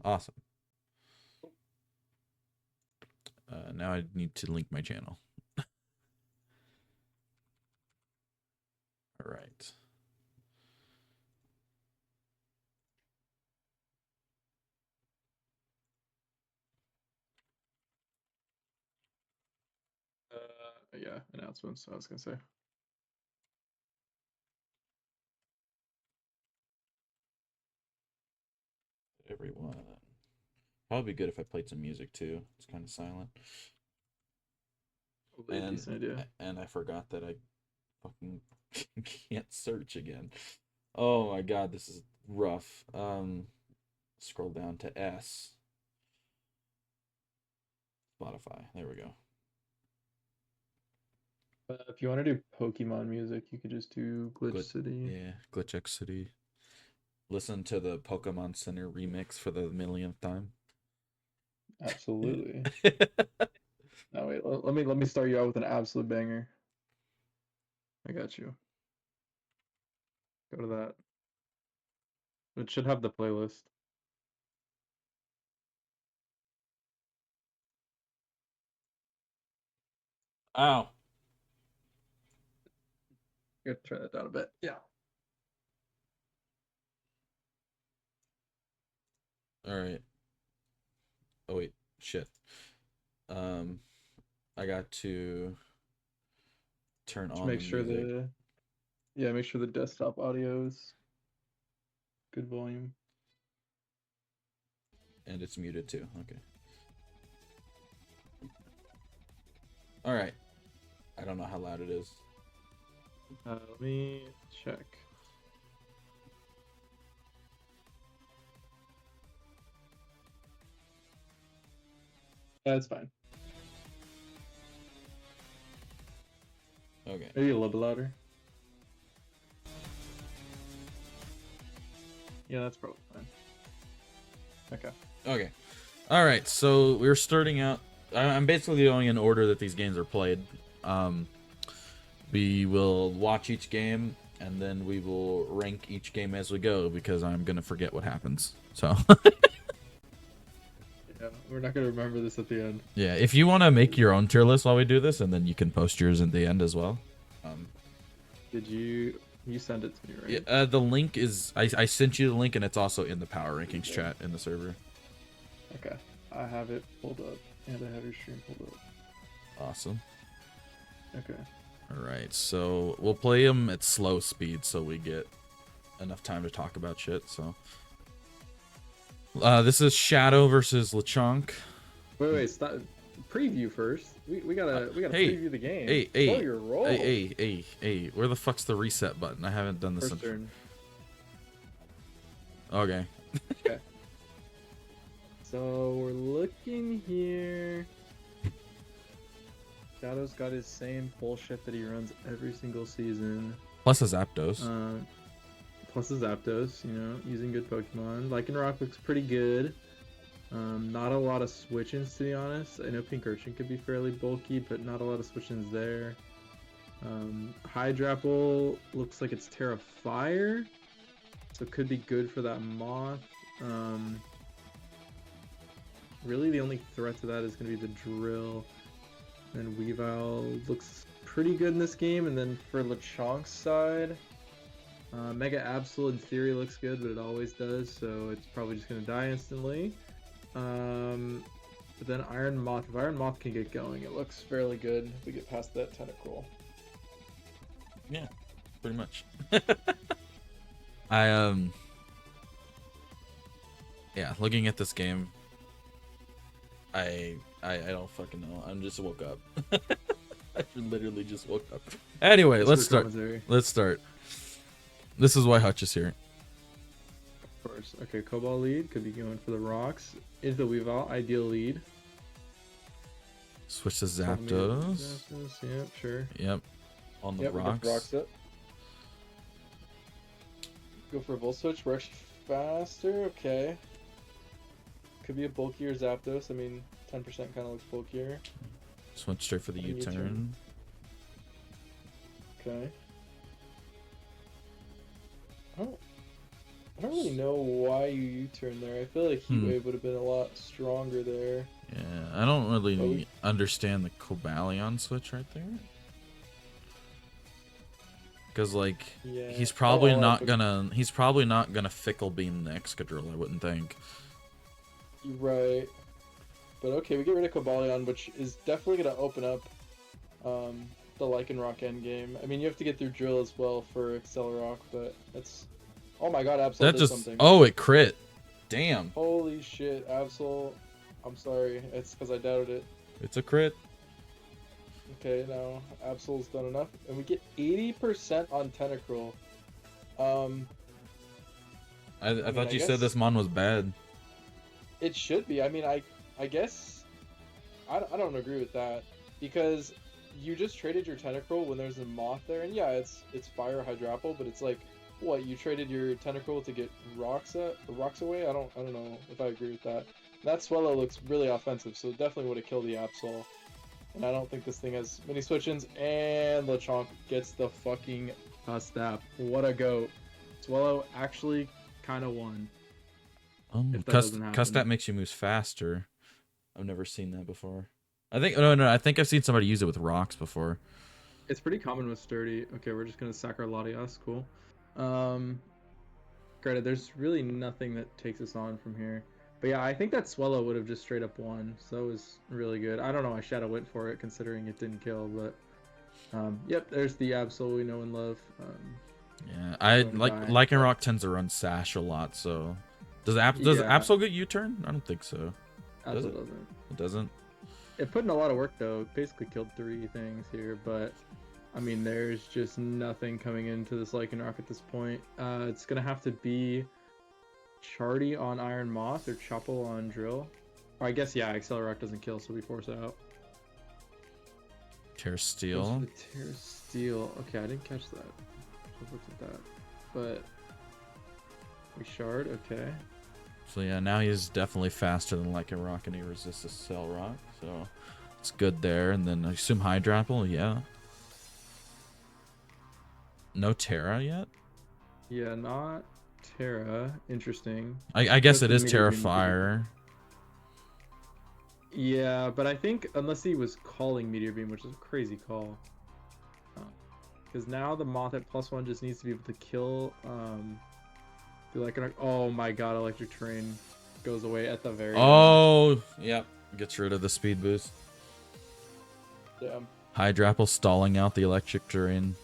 Awesome. Now I need to link my channel. All right. Yeah, announcements. I was gonna say. Everyone. Probably be good if I played some music too. It's kind of silent. Probably a decent idea. And I forgot that I fucking can't search again. Oh my god, this is rough. Scroll down to S. Spotify. There we go. If you want to do Pokemon music, you could just do Glitch Good. City. Yeah, Glitch X City. Listen to the Pokemon Center remix for the millionth time. Absolutely. No, wait. Let me start you out with an absolute banger. I got you. Go to that. It should have the playlist. Ow. You gotta turn that down a bit. Yeah. All right. Oh wait, shit. Um, I got to turn Just on the make sure music, the desktop audio is good volume. and it's muted too. Okay. All right. I don't know how loud it is. Let me check. That's fine. Okay. Maybe a little bit louder. Yeah, that's probably fine. Okay. Okay. All right. So we're starting out. I'm basically going in order that these games are played. Um, we will watch each game and then we will rank each game as we go because I'm gonna forget what happens. So Yeah, we're not gonna remember this at the end. yeah, if you want to make your own tier list while we do this, and then you can post yours at the end as well. Did you send it to me, Yeah, right? the link is I sent you the link and it's also in the Power Rankings chat in the server. Okay. I have it pulled up and I have your stream pulled up. Awesome. Okay. All right, so we'll play them at slow speed so we get enough time to talk about shit. So, this is Shadow versus Lechonk. Wait, stop. Preview first. We gotta Hey, preview the game. hey, Slow hey, your roll. hey! Where the fuck's the reset button? I haven't done this. First turn. Okay. Okay. So we're looking here. Shadow's got his same bullshit that he runs every single season. Plus a Zapdos. Plus his Zapdos, using good Pokemon. Lycanroc looks pretty good. Not a lot of switch-ins, to be honest. I know Pincurchin could be fairly bulky, but not a lot of switch-ins there. Hydrapple looks like it's Terra Fire, so it could be good for that Moth. Really, the only threat to that is going to be the Drill. And Weavile looks pretty good in this game. And then for Lechonk's side, Mega Absol in theory looks good, but it always does, so it's probably just going to die instantly. But then Iron Moth, if Iron Moth can get going, it looks fairly good if we get past that tentacle. Yeah, pretty much. I yeah, looking at this game, I don't fucking know. I just woke up. I literally just woke up. Anyway, let's start. Let's start. This is why Hutch is here. Of course. Okay, Cobalt lead could be going for the rocks. Into the Weavile, ideal lead. Switch to Zapdos. Yep, sure. Yep. On the Yep, rocks. Rocks up. Go for a Volt Switch. We're actually faster. Okay. Could be a bulkier Zapdos. I mean, 10% kind of looks bulkier. Just went straight for the U-turn. Okay. Oh. I don't really know why you U-turn there. I feel like Heat Hmm. Wave would have been a lot stronger there. Yeah, I don't But we, really understand the Cobalion switch right there. Because like yeah. he's Oh, probably all out, not but gonna fickle beam the Excadrill, I wouldn't think. you're right. But okay, we get rid of Cobalion, which is definitely gonna open up the Lycanroc endgame. I mean, you have to get through Drill as well for Accelerock, but that's... Oh my god, Absol That did just something. oh, it crit. Damn. Holy shit, Absol. I'm sorry, it's because I doubted it. It's a crit. Okay, now Absol's done enough. And we get 80% on Tentacruel. Um, I I mean, thought I you said guess this mon was bad. it should be. I mean, I guess I don't agree with that because you just traded your Tentacruel when there's a Moth there, and yeah, it's Fire Hydrapple, but it's like what you traded your Tentacruel to get rocks away. I don't know if I agree with that. That Swellow looks really offensive, so it definitely would have killed the Absol. And I don't think this thing has many switch-ins, and Lechonk gets the fucking stab. What a goat. Swellow actually kind of won, if that doesn't Custat happen. makes you move faster. I've never seen that before. I think no, I think I've seen somebody use it with rocks before. It's pretty common with Sturdy. Okay, we're just gonna sack our Latias. Cool. Um, Granted, there's really nothing that takes us on from here. But yeah, I think that Swellow would have just straight up won, so that was really good. I don't know why Shadow went for it, considering it didn't kill, but yep, there's the Absol we know and love. Yeah, I Going to like die. Lycanroc tends to run Sash a lot, so does Yeah, Absol get U-turn? I don't think so. Does Absol it? doesn't. It doesn't. It put in a lot of work though. It basically killed 3 things here, but I mean, there's just nothing coming into this Lycanroc at this point. It's gonna have to be Charty on Iron Moth or Chople on Drill. Or I guess yeah, Accelerock doesn't kill, so we force it out. Tear Goes for Steel. the Tear Steel. Okay, I didn't catch that. I looked at that, but we shard. Okay. So yeah, now he's definitely faster than Lycanroc, and he resists a Cell Rock, so it's good there. And then I assume Hydrapple, yeah. No Terra yet. Yeah, not Terra. Interesting. I Goes guess it for the is Meteor Beam. Terrifier. Yeah, but I think unless he was calling Meteor Beam, which is a crazy call. Because now the Moth at +1 just needs to be able to kill the Electric. Oh my god, Electric Terrain goes away at the very end. Oh, yep. Gets rid of the speed boost. Damn. Hydrapple stalling out the electric terrain.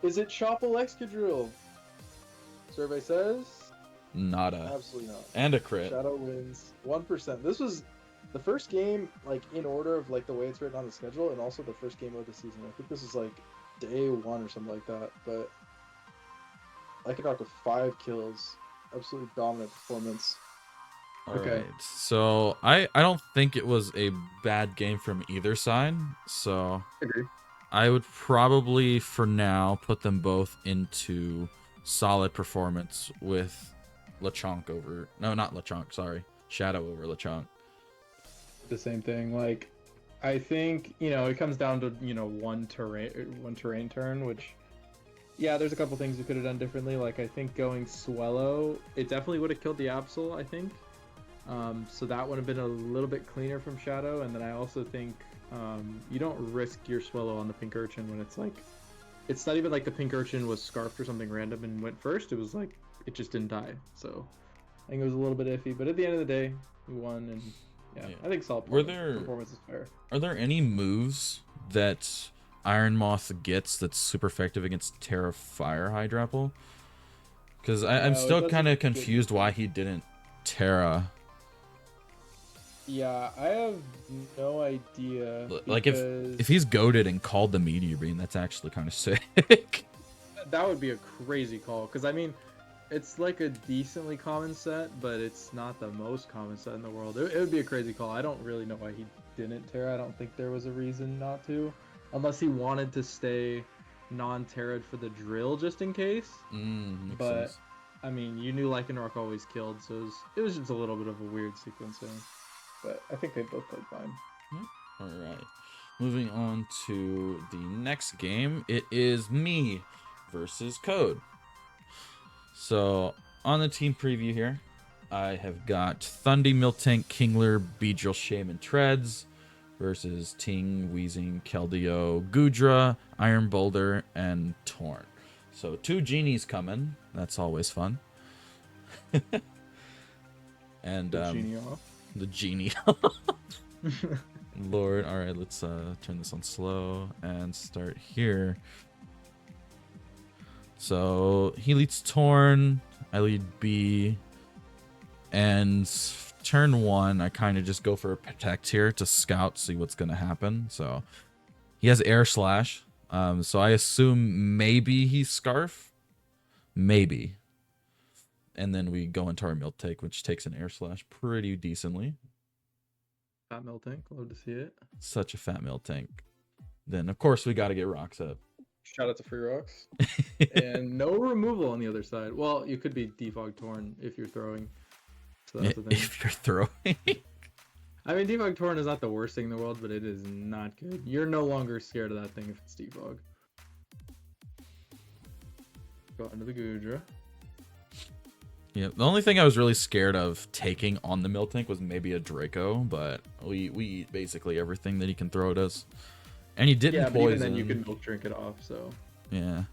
Is it Chople Excadrill? Survey says Nada. absolutely not. And a crit. Shadow wins 1%. This was the first game, like in order of like the way it's written on the schedule, and also the first game of the season. I think this is like day 1 or something like that. But I could knock with 5 kills. Absolutely dominant performance. Okay. Alright. So I don't think it was a bad game from either side. So Agree. I would probably for now put them both into solid performance with Lechonk over not Lechonk, sorry. Shadow over Lechonk. The same thing. Like, I think it comes down to one terrain turn, which yeah, there's a couple things we could have done differently. Like I think going Swellow, it definitely would have killed the Absol. I think, so that would have been a little bit cleaner from Shadow. And then I also think you don't risk your Swellow on the Pink Urchin when it's like, it's not even like the Pink Urchin was scarfed or something random and went first. It was like it just didn't die. So I think it was a little bit iffy, but at the end of the day, we won, and yeah. I think solid performance is fair. Are there any moves that Iron Moth gets that's super effective against Terra Fire Hydrapple? Because I'm No, it still doesn't kind of get confused why he didn't Terra. Yeah, I have no idea. Like Because if he's goaded and called the Meteor Beam, that's actually kind of sick. that would be a crazy call. Because I mean, it's like a decently common set, but it's not the most common set in the world. It would be a crazy call. I don't really know why he didn't Terra. I don't think there was a reason not to, unless he wanted to stay non-Terra'd for the drill just in case. Makes But sense. I mean, you knew Lycanroc always killed, so it was just a little bit of a weird sequencing. But I think they both played fine. All right. Moving on to the next game. It is me versus Code. So on the team preview here, I have got Thundy, Miltank, Kingler, Beedrill, Shaman, Treads versus Ting, Weezing, Keldeo, Gudra, Iron Boulder, and Torn. So 2 genies coming. That's always fun. And The genie off. the genie. Lord. All right, let's turn this on slow and start here. So he leads Torn, I lead B, and turn 1, I kind of just go for a protect here to scout, see what's gonna happen. So he has Air Slash, so I assume maybe he's Scarf, maybe, and then we go into our Miltank, which takes an Air Slash pretty decently. Fat Miltank, love to see it. Such a fat Miltank. Then of course we got to get rocks up. Shout out to Free Rocks. And no removal on the other side. Well, you could be Defog Torn if you're throwing. So that's the thing. If you're throwing. I mean, Defog Torn is not the worst thing in the world, but it is not good. You're no longer scared of that thing if it's Defog. Go into the Gudra. Yeah, the only thing I was really scared of taking on the Miltank was maybe a Draco, but we eat basically everything that he can throw at us. And he didn't Yeah, but poison. even then you can milk drink it off, so. Yeah.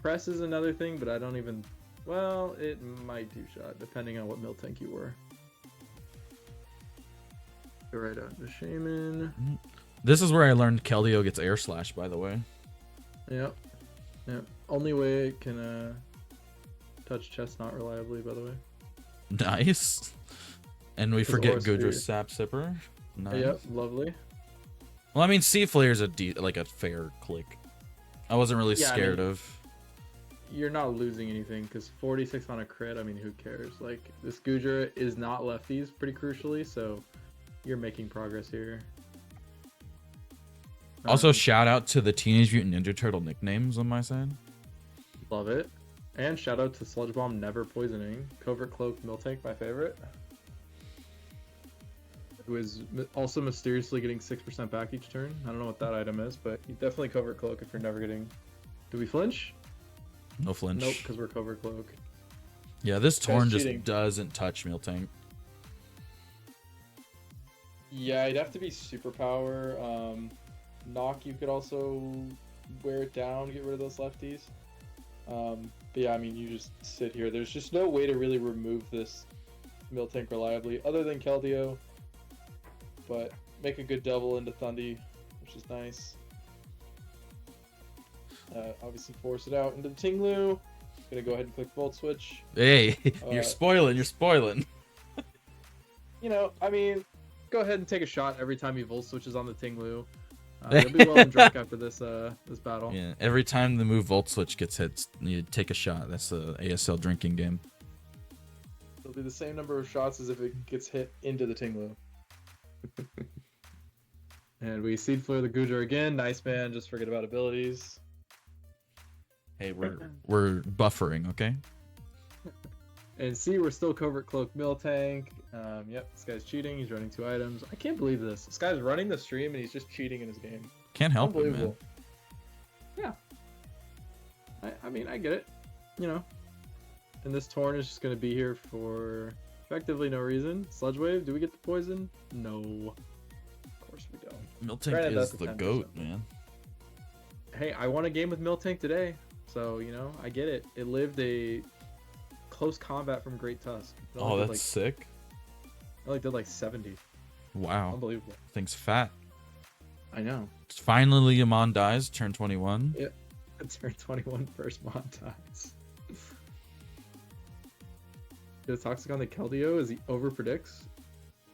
Press is another thing, but I don't even... Well, it might do shot, depending on what Miltank you were. Go right out to Shaman. This is where I learned Keldeo gets Air Slash, by the way. Yep. Yep. Only way it can touch Chestnut reliably, by the way. Nice. And we forget Gudra's Sap Sipper. Nice. Yep, lovely. Well, I mean, Sea Flare's like a fair click. I wasn't really scared of. You're not losing anything because 46 on a crit. I mean, who cares? Like, this Gudra is not lefties, pretty crucially, so you're making progress here. Also, shout out to the Teenage Mutant Ninja Turtle nicknames on my side. Love it. And shout out to Sludge Bomb never poisoning. Covert Cloak Miltank, my favorite. Who is also mysteriously getting 6% back each turn. I don't know what that item is, but you definitely Covert Cloak if you're never getting... Do we flinch? No flinch. Nope, because we're Covert Cloak. Yeah, this Torn just cheating. doesn't touch Miltank. Yeah, it'd have to be superpower. Knock, you could also wear it down, get rid of those lefties. But yeah, I mean, you just sit here. There's just no way to really remove this Miltank reliably, other than Keldeo. But make a good double into Thundy, which is nice. Obviously force it out into the Tinglu. Gonna go ahead and click Volt Switch. Hey, you're spoiling, you're spoiling. You know, I mean, go ahead and take a shot every time you Volt Switches on the Tinglu. You'll be well and drunk after this this battle. Yeah, every time the move Volt Switch gets hit, you take a shot. That's the ASL drinking game. It'll be the same number of shots as if it gets hit into the Tinglu. And we Seed Flare the Gudra again. Nice, man. Just forget about abilities. Hey, we're buffering, okay? And see, we're still Covert Cloak Miltank. Yep, this guy's cheating. He's running 2 items. I can't believe this. This guy's running the stream and he's just cheating in his game. Can't help it, man. Yeah. I mean, I get it. You know. And this Torn is just going to be here for effectively no reason. Sludge Wave, do we get the poison? No. Of course we don't. Miltank is the GOAT, man. Hey, I won a game with Miltank today. So, you know, I get it. It lived a close combat from Great Tusk. Oh, that's sick. I only did like 70. Wow. Unbelievable. Thing's fat. I know. Finally, Amon dies, turn 21. Yeah. Turn 21 first Mon dies. The Toxic on the Keldeo as he over predicts.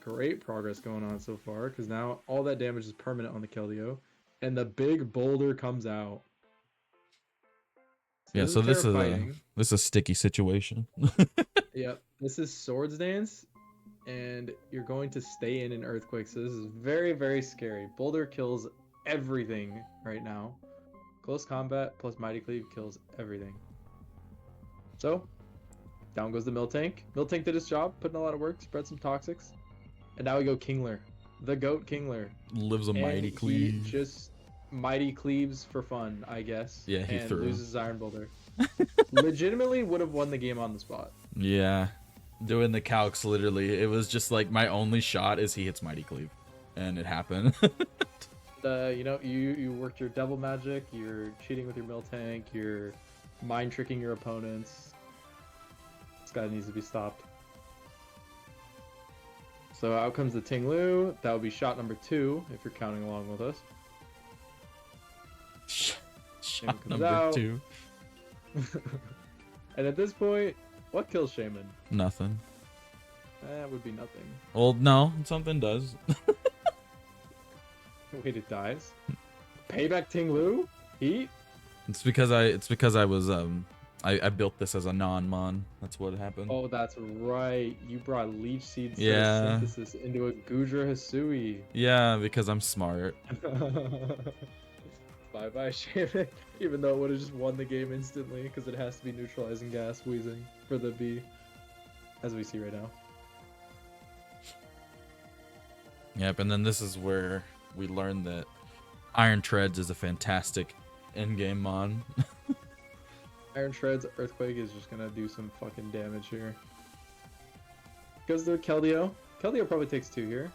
Great progress going on so far because now all that damage is permanent on the Keldeo. And the big boulder comes out. Yeah, so this is a sticky situation. Yep, this is Swords Dance, and you're going to stay in an Earthquake, so this is very, very scary. Boulder kills everything right now. Close Combat plus Mighty Cleave kills everything. So, down goes the Miltank. Miltank did his job, put in a lot of work, spread some Toxics. And now we go Kingler. The GOAT Kingler. Lives a Mighty Cleave. He just Mighty Cleaves for fun, I guess. Yeah, he and threw. loses Iron Boulder. Legitimately would have won the game on the spot. Yeah. Doing the calcs, literally. It was just like my only shot is he hits Mighty Cleave. And it happened. You know, you worked your devil magic, you're cheating with your mill tank, you're mind tricking your opponents. This guy needs to be stopped. So out comes the Ting Lu. That would be shot number 2 if you're counting along with us. Shot comes number out. 2. And at this point, what kills Shaman? Nothing. That would be nothing. Well, no, something does. Wait, it dies? Payback Ting Lu? Heat? It's because I was I built this as a non-mon. That's what happened. Oh, that's right. You brought Leech Seed Yeah. Synthesis into a Gudra Hisui. Yeah, because I'm smart. Bye-bye, Shaman. Even though it would have just won the game instantly, because it has to be neutralizing gas wheezing for the B, as we see right now. Yep, and then this is where we learned that Iron Treads is a fantastic in-game mon. Iron Shreds Earthquake is just gonna do some fucking damage here. Goes to Keldeo. Keldeo probably takes 2 here.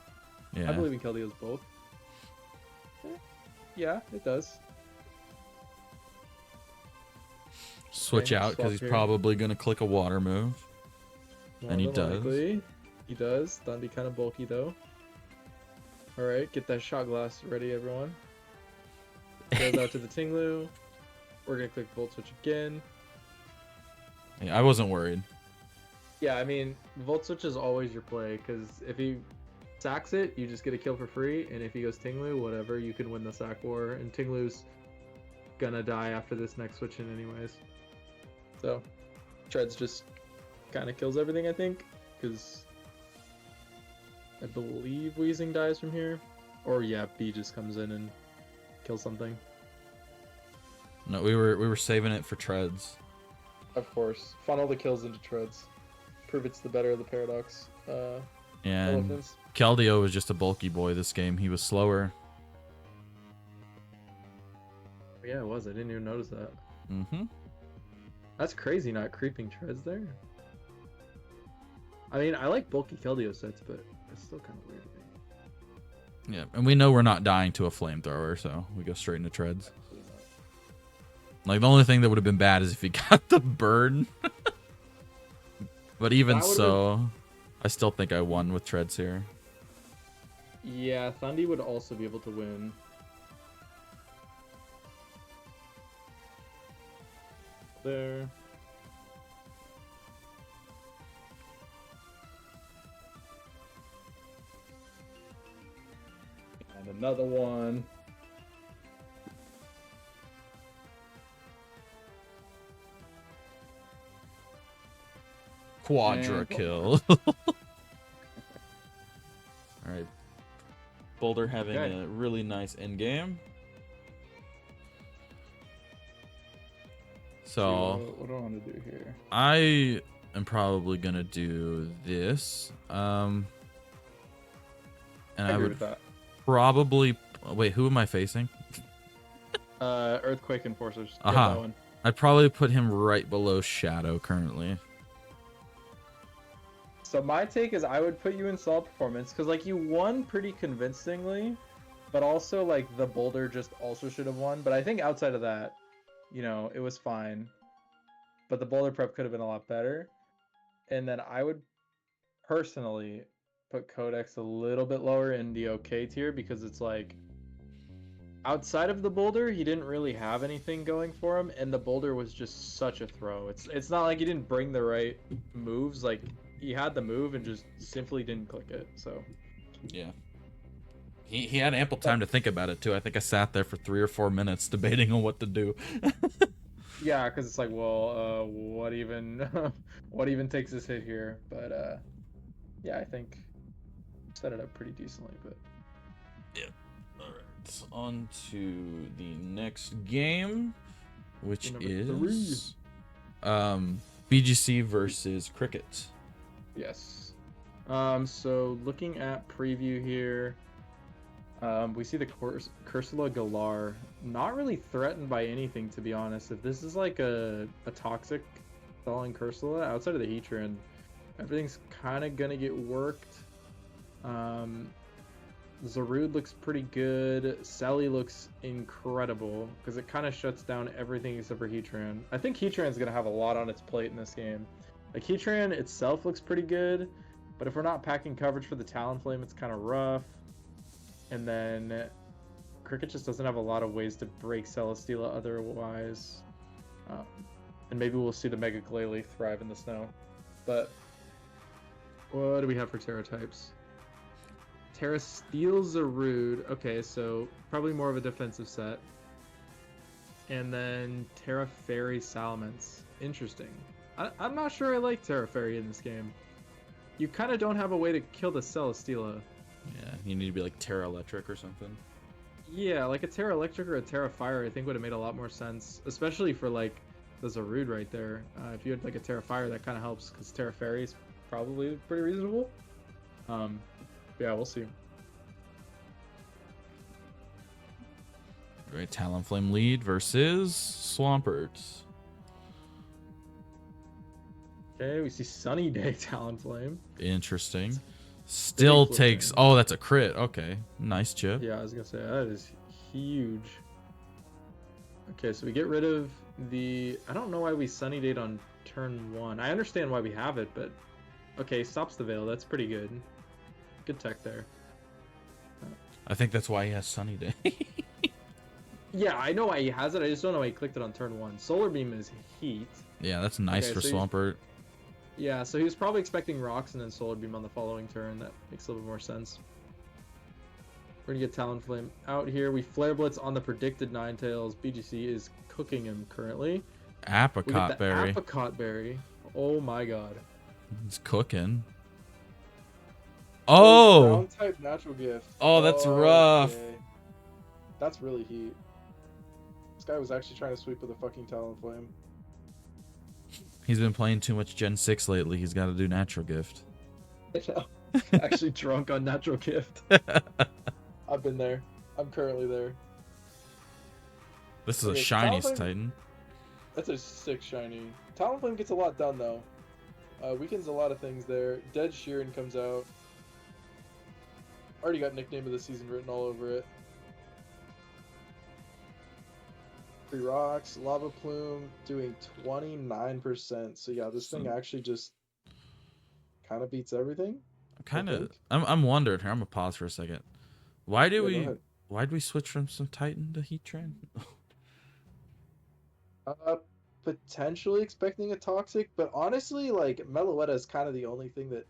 Yeah. I believe in Keldeo's both. Yeah, it does. Switch Okay, out because swap he's here. probably gonna click a water move. And he More than does. likely. He does. Thundy kind of bulky though. Alright, get that shot glass ready, everyone. Goes out to the Ting Lu. We're gonna click Volt Switch again. Yeah, I wasn't worried. Yeah, I mean, Volt Switch is always your play, because if he sacks it, you just get a kill for free, and if he goes Ting Lu, whatever, you can win the sack war, and Ting Lu's gonna die after this next switch in anyways. So, Treads just kind of kills everything, I think, because I believe Weezing dies from here. Or yeah, B just comes in and kills something. No, we were saving it for Treads. Of course. Funnel the kills into Treads. Prove it's the better of the Paradox And elephants. Keldeo was just a bulky boy this game. He was slower. Yeah, it was. I didn't even notice that. Mm-hmm. That's crazy not creeping Treads there. I mean, I like bulky Keldeo sets, but it's still kind of weird to me. Yeah, and we know we're not dying to a flamethrower, so we go straight into Treads. Like, the only thing that would have been bad is if he got the burn. But even That would've so, I still think I won with Treads here. Yeah, Thundy would also be able to win. There. And another one. Quadra And- kill. Alright. Boulder having Okay. a really nice end game. So What do I want to do here? I am probably gonna do this. And I agree would with that. probably wait, who am I facing? Earthquake Enforcers. Get Aha. that one. I'd probably put him right below Shadow currently. So my take is I would put you in solid performance because like you won pretty convincingly, but also like the boulder just also should have won. But I think outside of that, you know, it was fine. But the boulder prep could have been a lot better. And then I would personally put Codex a little bit lower in the okay tier because it's like outside of the boulder, he didn't really have anything going for him, and the boulder was just such a throw. It's not like he didn't bring the right moves, like he had the move and just simply didn't click it. So Yeah. He had ample time to think about it too. I think I sat there for 3 or 4 minutes debating on what to do. yeah, because it's like, well, what even what even takes this hit here? But yeah, I think set it up pretty decently. But Alright, on to the next game, which Number is BGC versus Cricket. yes. So looking at preview here, We see the Cursula Galar, not really threatened by anything, to be honest. If this is like a toxic stalling Cursula outside of the Heatran, everything's kind of gonna get worked. Zarude looks pretty good. Sally looks incredible because it kind of shuts down everything except for Heatran. I think Heatran's gonna have a lot on its plate in this game. Like Heatran itself looks pretty good, but if we're not packing coverage for the Talonflame, it's kind of rough. And then Cricket just doesn't have a lot of ways to break Celesteela otherwise. And maybe we'll see the Mega Glalie thrive in the snow. But what do we have for Terra types? Terra Steel Zarude. Okay, so probably more of a defensive set. And then Terra Fairy Salamence. Interesting. I'm not sure I like Terra Fairy in this game. You kind of don't have a way to kill the Celesteela. Yeah, you need to be like Terra Electric or something. Yeah, like a Terra Electric or a Terra Fire I think would have made a lot more sense, especially for like the Zarude right there. If you had like a Terra Fire, that kind of helps because Terra Fairy is probably pretty reasonable. Yeah, we'll see. Great Talonflame lead versus Swampert. Okay, we see Sunny Day Talonflame. Interesting. Still takes... flipping. Oh, that's a crit. Okay. Nice chip. Yeah, I was going to say, that is huge. Okay, so we get rid of the... I don't know why we Sunny Dayed on turn 1. I understand why we have it, but... Okay, stops the Veil. That's pretty good. Good tech there. I think that's why he has Sunny Day. Yeah, I know why he has it. I just don't know why he clicked it on turn 1. Solar Beam is heat. Yeah, that's nice Okay, for so Swampert. Yeah, so he was probably expecting Rocks and then Solar Beam on the following turn. That makes a little bit more sense. We're going to get Talonflame out here. We Flare Blitz on the predicted Ninetales. BGC is cooking him currently. Apricot Berry. Apricot Berry. Oh my god. He's cooking. Oh! Ground type natural gift. Oh, that's rough. Okay. That's really heat. This guy was actually trying to sweep with a fucking Talonflame. He's been playing too much Gen 6 lately. He's got to do Natural Gift. I know. Actually drunk on Natural Gift. I've been there. I'm currently there. This is a Okay, shiny Talonflame- Titan. That's a sick shiny. Talonflame gets a lot done though. Weakens a lot of things there. Dead Sheeran comes out. Already got nickname of the season written all over it. 3 rocks, Lava Plume doing 29%. So yeah, this thing actually just kind of beats everything. I'm wondering here. I'm gonna pause for a second. Why Yeah, go ahead. why'd we switch from some Titan to Heatran? Potentially expecting a toxic, but honestly, like Meloetta is kind of the only thing that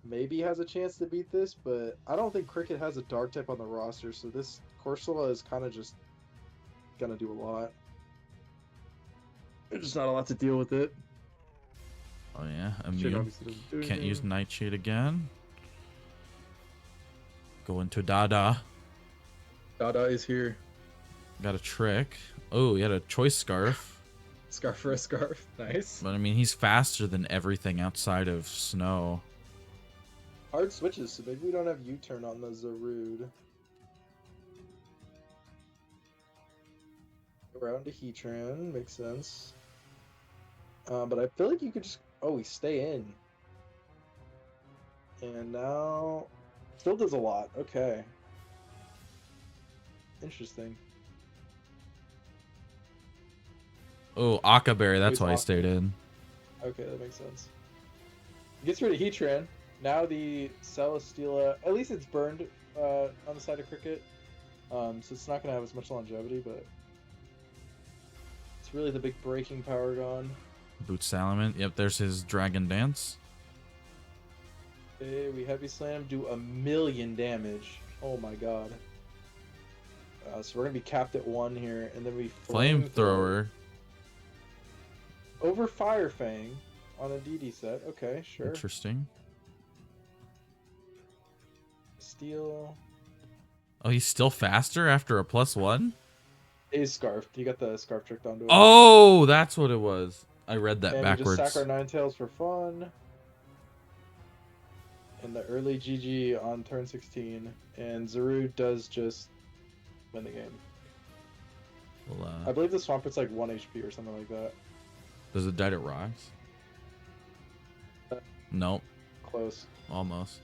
maybe has a chance to beat this. But I don't think Cricket has a dark type on the roster, so this Corsola is kind of just gonna do a lot. There's just not a lot to deal with it. Oh yeah, Shit immune. obviously doesn't do Can't anything. use Nightshade again. Go into Dada. Dada is here. Got a trick. Oh, he had a choice scarf. Scarf for a scarf. Nice. But I mean, he's faster than everything outside of snow. Hard switches, so maybe we don't have U-turn on the Zarude. Around to Heatran, makes sense. But I feel like you could just... Oh, we stay in. And now... Still does a lot. Okay. Interesting. Oh, Akaberry, that's He's why he off. stayed in. Okay, that makes sense. Gets rid of Heatran. Now the Celesteela... At least it's burned on the side of Cricket. So it's not going to have as much longevity, but... It's really the big breaking power gone. Boot Salamence. Yep, there's his Dragon Dance. Okay, we Heavy Slam, do 1,000,000 damage. Oh my god. So we're gonna be capped at 1 here, and then we Flamethrower. over Fire Fang on a DD set. Okay, sure. Interesting. Steel. Oh, he's still faster after a +1? Is scarfed. You got the scarf tricked onto him. Oh, that's what it was. I read that and backwards. we just sack our Ninetales for fun. in the early GG on turn 16, and Zaru does just win the game. Well, I believe the Swampet's like 1 HP or something like that. does it die to rocks? Nope. Close. Almost.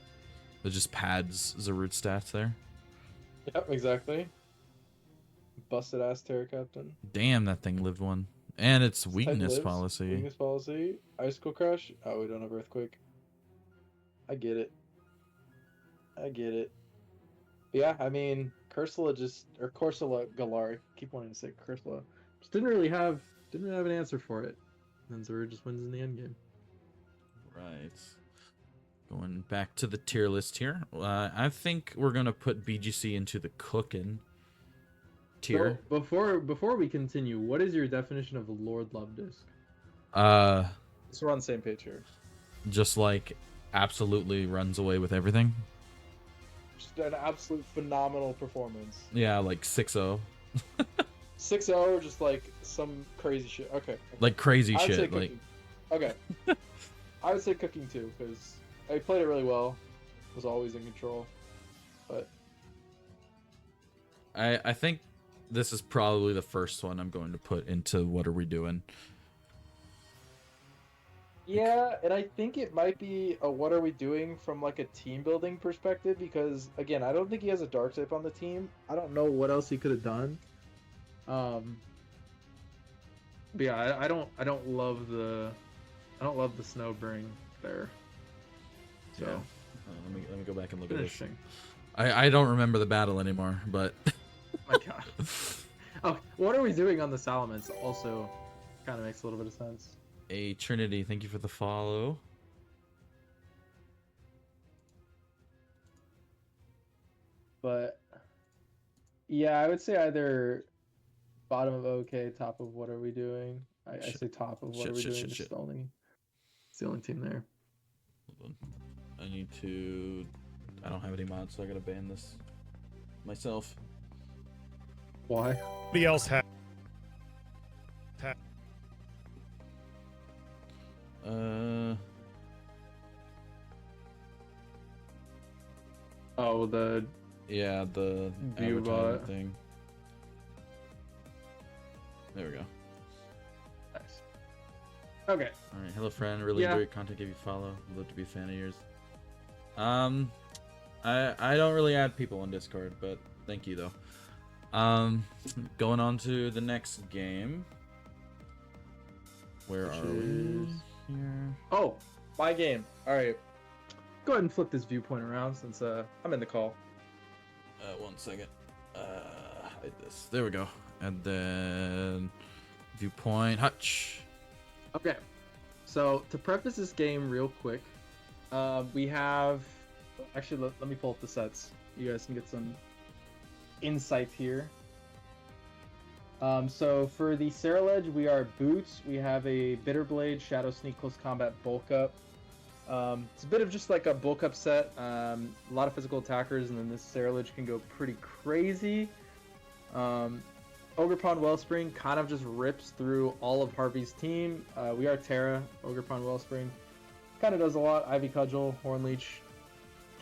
It just pads Zarut's stats there. Yep, exactly. Busted ass Terra Captain. Damn, that thing lived one. And it's Type weakness lives. policy. Weakness policy. Icicle Crash. Oh, we don't have Earthquake. I get it. I get it. Yeah, I mean, Cursula or Corsola Galari. Keep wanting to say Cursula. Just didn't really have an answer for it. And Zaru just wins in the end game. Right. Going back to the tier list here. I think we're going to put BGC into the cooking tier. So, before we continue, what is your definition of Lord Love Disc? So we're on the same page here. Just like absolutely runs away with everything. Just an absolute phenomenal performance. Yeah, like 6-0. 6-0 or just like some crazy shit. Okay. Like crazy I would say shit. Like cooking. Okay. I would say cooking too, because I played it really well. Was always in control. But I think this is probably the first one I'm going to put into what are we doing. yeah, and I think it might be a what are we doing from like a team building perspective, because again, I don't think he has a dark type on the team. I don't know what else he could have done. But yeah, I don't love the Snowbring there. So Yeah. Let me go back and look at this. interesting. I don't remember the battle anymore, but Oh my god. Oh, what are we doing on the Salamence also kind of makes a little bit of sense. a Trinity, thank you for the follow. But yeah, I would say either bottom of OK, top of what are we doing. I Shit. say top of what Shit, are we shit, doing. shit, It's shit. the only team there. Hold on. I need to. I don't have any mods, so I gotta ban this myself. Why? Nobody else has. Oh, the Yeah, the View advertisement bot. thing. There we go. nice. Okay. All right, hello friend. Really Yeah. enjoy your content. Give you a follow. Would love to be a fan of yours. I don't really add people on Discord, but thank you though. Going on to the next game. Where Which are we? is- Here. Oh, my game. All right. Go ahead and flip this viewpoint around since I'm in the call. 1 second. Hide this. There we go. And then viewpoint Hutch. Okay. So to preface this game real quick, we have actually let me pull up the sets. You guys can get some insight here. So for the Saraledge, we are boots. We have a Bitterblade, Shadow Sneak, Close Combat, Bulk Up. It's a bit of just like a bulk up set. A lot of physical attackers, and then this Saraledge can go pretty crazy. Ogerpon Wellspring kind of just rips through all of Harvey's team. We are Terra. Ogerpon Wellspring kind of does a lot. Ivy Cudgel, Hornleech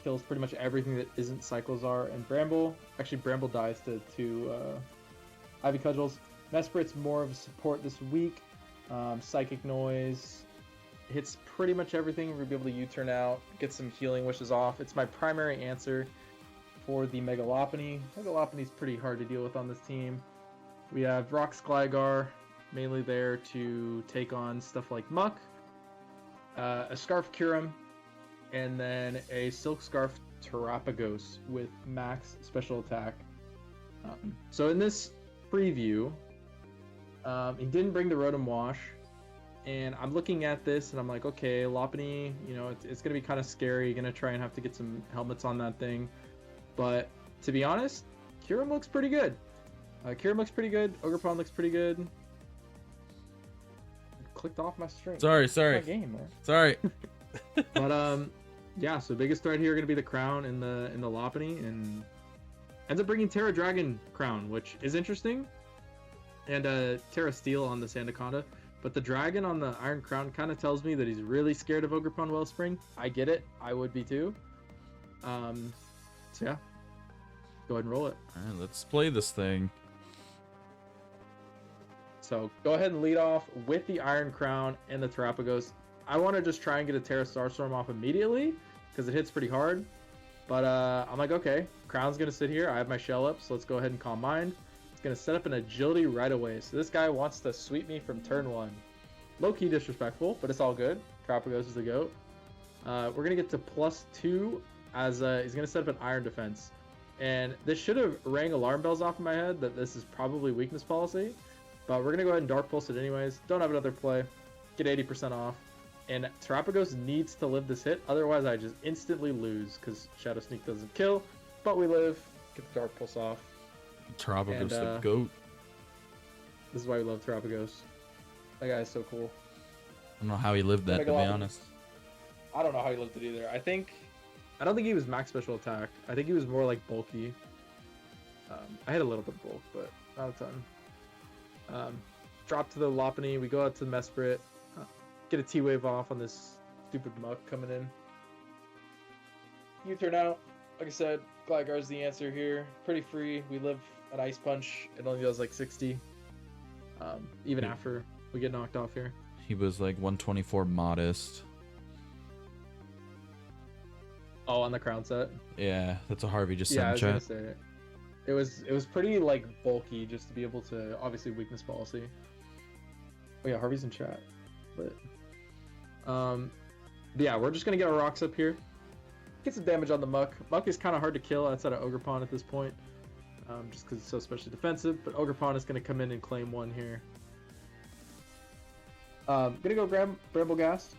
kills pretty much everything that isn't Cyclozar, and Bramble. Actually, Bramble dies to Ivy Cudgels. Mesprit's more of a support this week. Psychic Noise hits pretty much everything. We'll be able to U-turn out, get some healing wishes off. It's my primary answer for the Megalopony. Megalopony's pretty hard to deal with on this team. We have Rox Gligar, mainly there to take on stuff like Muck, a Scarf Curum, and then a Silk Scarf Terrapagos with max special attack. So in this preview, he didn't bring the Rotom Wash, and I'm looking at this and I'm like, okay, Lopunny, you know, it's gonna be kind of scary. You're gonna try and have to get some helmets on that thing, but to be honest, Kyurem looks pretty good. Kyurem looks pretty good. Ogerpon looks pretty good. Clicked off my string. Sorry. My game, man. Sorry. But yeah. So biggest threat here gonna be the Crown in the Lopunny, and ends up bringing Terra Dragon Crown, which is interesting, and Terra Steel on the Sandaconda. But the Dragon on the Iron Crown kind of tells me that he's really scared of Ogerpon Wellspring. I get it. I would be too. So yeah, go ahead and roll it. All right, let's play this thing. So go ahead and lead off with the Iron Crown and the Terrapagos. I want to just try and get a Terra Starstorm off immediately because it hits pretty hard. But I'm like, okay, Crown's going to sit here. I have my shell up, so let's go ahead and Calm Mind. It's going to set up an agility right away. So this guy wants to sweep me from turn 1. Low-key disrespectful, but it's all good. Terrapagos is the GOAT. We're going to get to +2 as he's going to set up an Iron Defense. And this should have rang alarm bells off in my head that this is probably weakness policy. But we're going to go ahead and Dark Pulse it anyways. Don't have another play. Get 80% off. And Terrapagos needs to live this hit. Otherwise, I just instantly lose because Shadow Sneak doesn't kill. But we live. Get the Dark Pulse off. Terrapagos the GOAT. This is why we love Terrapagos. That guy is so cool. I don't know how he lived that, to be honest. I don't know how he lived it either. I don't think he was max special attack. I think he was more like bulky. I had a little bit of bulk, but not a ton. Drop to the Lopunny. We go out to the Mesprit. Get a T-Wave off on this stupid muck coming in. U-turn out. Like I said, Gligar's the answer here. Pretty free. We live an Ice Punch. It only does like 60. Even after we get knocked off here. He was like 124 modest. Oh, on the Crown set? Yeah, that's a Harvey just Yeah, I said in was chat. gonna say it. It was pretty like bulky just to be able to obviously weakness policy. Oh yeah, Harvey's in chat. But yeah, we're just gonna get our rocks up here. Get some damage on the Muck. Muck is kind of hard to kill outside of Ogerpon at this point. Just because it's so especially defensive. But Ogerpon is gonna come in and claim 1 here. Gonna go grab Bramblegast.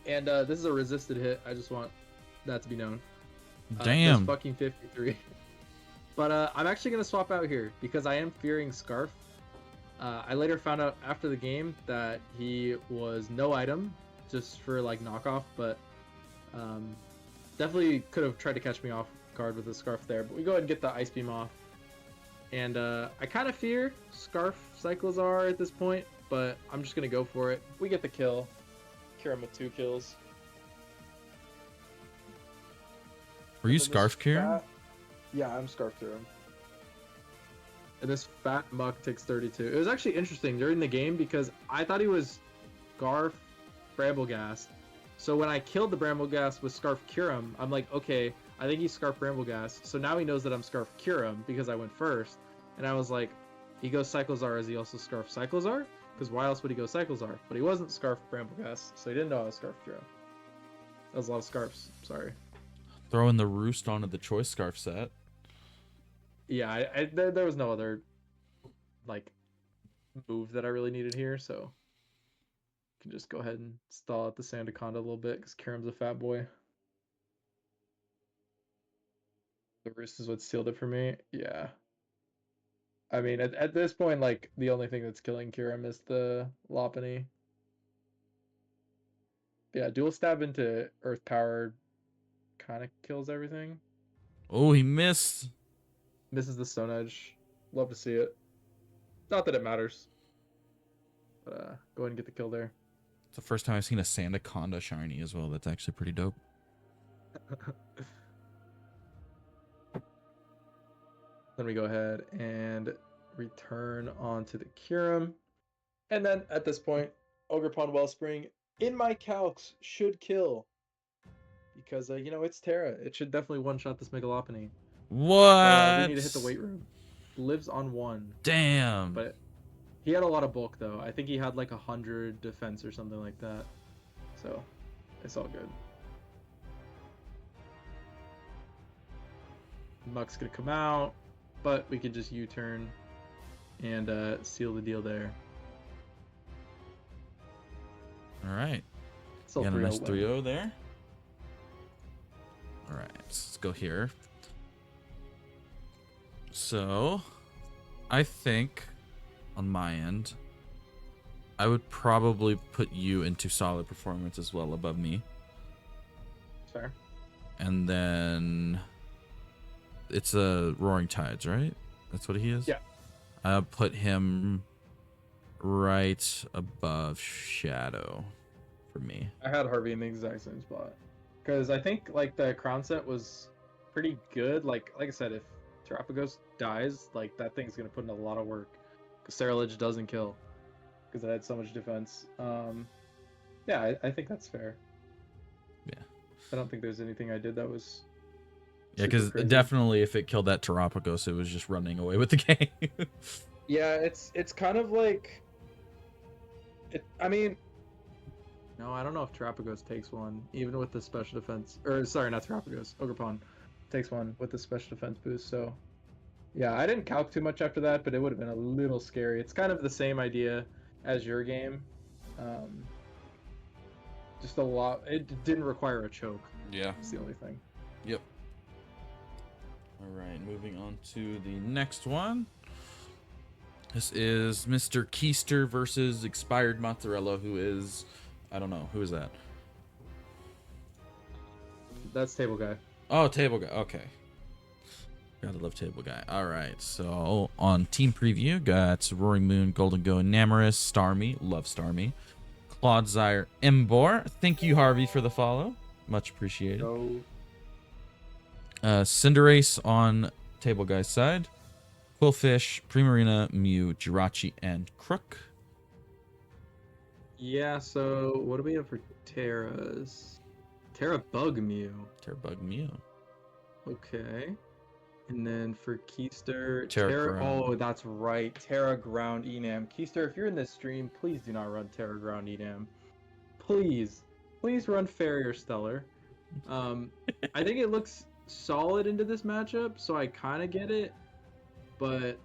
And this is a resisted hit. I just want that to be known. Damn. That's fucking 53. But I'm actually going to swap out here because I am fearing Scarf. I later found out after the game that he was no item just for like knockoff, but definitely could have tried to catch me off guard with the Scarf there. But we go ahead and get the Ice Beam off. And I kind of fear Scarf Cyclizar at this point, but I'm just going to go for it. We get the kill. Cure him with 2 kills. Were you Scarf Kieran? Yeah, I'm Scarf Kieran. And this fat Muck takes 32. It was actually interesting during the game because I thought he was Scarf Bramblegast. So when I killed the Bramblegast with Scarf Curum, I'm like, okay, I think he's Scarf Bramblegast. So now he knows that I'm Scarf Curum because I went first. And I was like, he goes Cyclizar, is he also Scarf Cyclizar? Because why else would he go Cyclizar? But he wasn't Scarf Bramblegast, so he didn't know I was Scarf Curum. That was a lot of Scarfs, sorry. Throwing the roost onto the Choice Scarf set. Yeah, there was no other like move that I really needed here, so can just go ahead and stall out the Sandaconda a little bit because Karam's a fat boy. The roost is what sealed it for me. Yeah. I mean, at this point, like the only thing that's killing Kiram is the Lopunny. Yeah, dual stab into Earth Power kind of kills everything. Oh, he missed. Misses the Stone Edge. Love to see it. Not that it matters. But go ahead and get the kill there. It's the first time I've seen a Sandaconda shiny as well. That's actually pretty dope. Then we go ahead and return onto the Kyurem. And then at this point, Ogerpon Wellspring in my calcs should kill. Because, you know, it's Terra. It should definitely one-shot this Mega Lopunny. What? We need to hit the weight room. Lives on 1. Damn. But he had a lot of bulk, though. I think he had like 100 defense or something like that. So, it's all good. Muck's gonna come out, but we can just U-turn and seal the deal there. All right. So You got a nice 3-0 3-0 there. All right, let's go here. So, I think on my end, I would probably put you into solid performance as well above me. Fair. And then it's a Roaring Tides, right? That's what he is? Yeah. I'll put him right above Shadow for me. I had Harvey in the exact same spot. Because I think like the crown set was pretty good. Like I said, if Terapagos dies, like that thing's gonna put in a lot of work. Because Lich doesn't kill because it had so much defense. Yeah, I think that's fair. Yeah. I don't think there's anything I did that was. Yeah, super because crazy. definitely if it killed that Terapagos, it was just running away with the game. Yeah, it's kind of like. I mean, no, I don't know if Terapagos takes one, even with the special defense. Or sorry, not Terapagos. Ogerpon takes one with the special defense boost. So, yeah, I didn't calc too much after that, but it would have been a little scary. It's kind of the same idea as your game. Just a lot. It didn't require a choke. Yeah. That's the only thing. Yep. All right, moving on to the next one. This is Mr. Keister versus Expired Mozzarella, who is, I don't know, who is that? That's Table Guy. Oh, Table Guy. Okay. Gotta love Table Guy. All right, so on team preview, got Roaring Moon, Golden Go, Namorous, Starmie, love Starmie, Clodsire, Embor. Thank you, Harvey, for the follow. Much appreciated. So, Cinderace on Table Guy's side. Quillfish, Primarina, Mew, Jirachi, and Crook. yeah, so what do we have for Terras? Terra Bug Mew. Terrebug Mew. Okay. And then for Keister, Terra Ground. Oh, that's right. Terra Ground Enam. Keister, if you're in this stream, please do not run Terra Ground Enam. Please. Please run Farrier Stellar. I think it looks solid into this matchup, so I kind of get it, but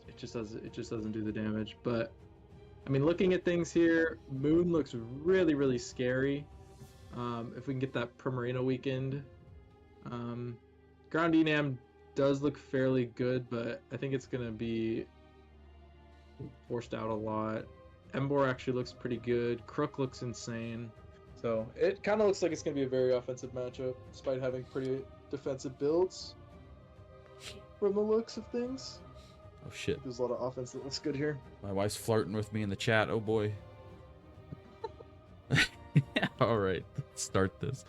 it just doesn't do the damage. But I mean, looking at things here, Moon looks really, really scary. If we can get that Primarina weakened. Ground Enam does look fairly good, but I think it's going to be forced out a lot. Embor actually looks pretty good. Crook looks insane. So it kind of looks like it's going to be a very offensive matchup, despite having pretty defensive builds from the looks of things. Oh, shit. There's a lot of offense that looks good here. My wife's flirting with me in the chat. Oh, boy. All right, let's start this.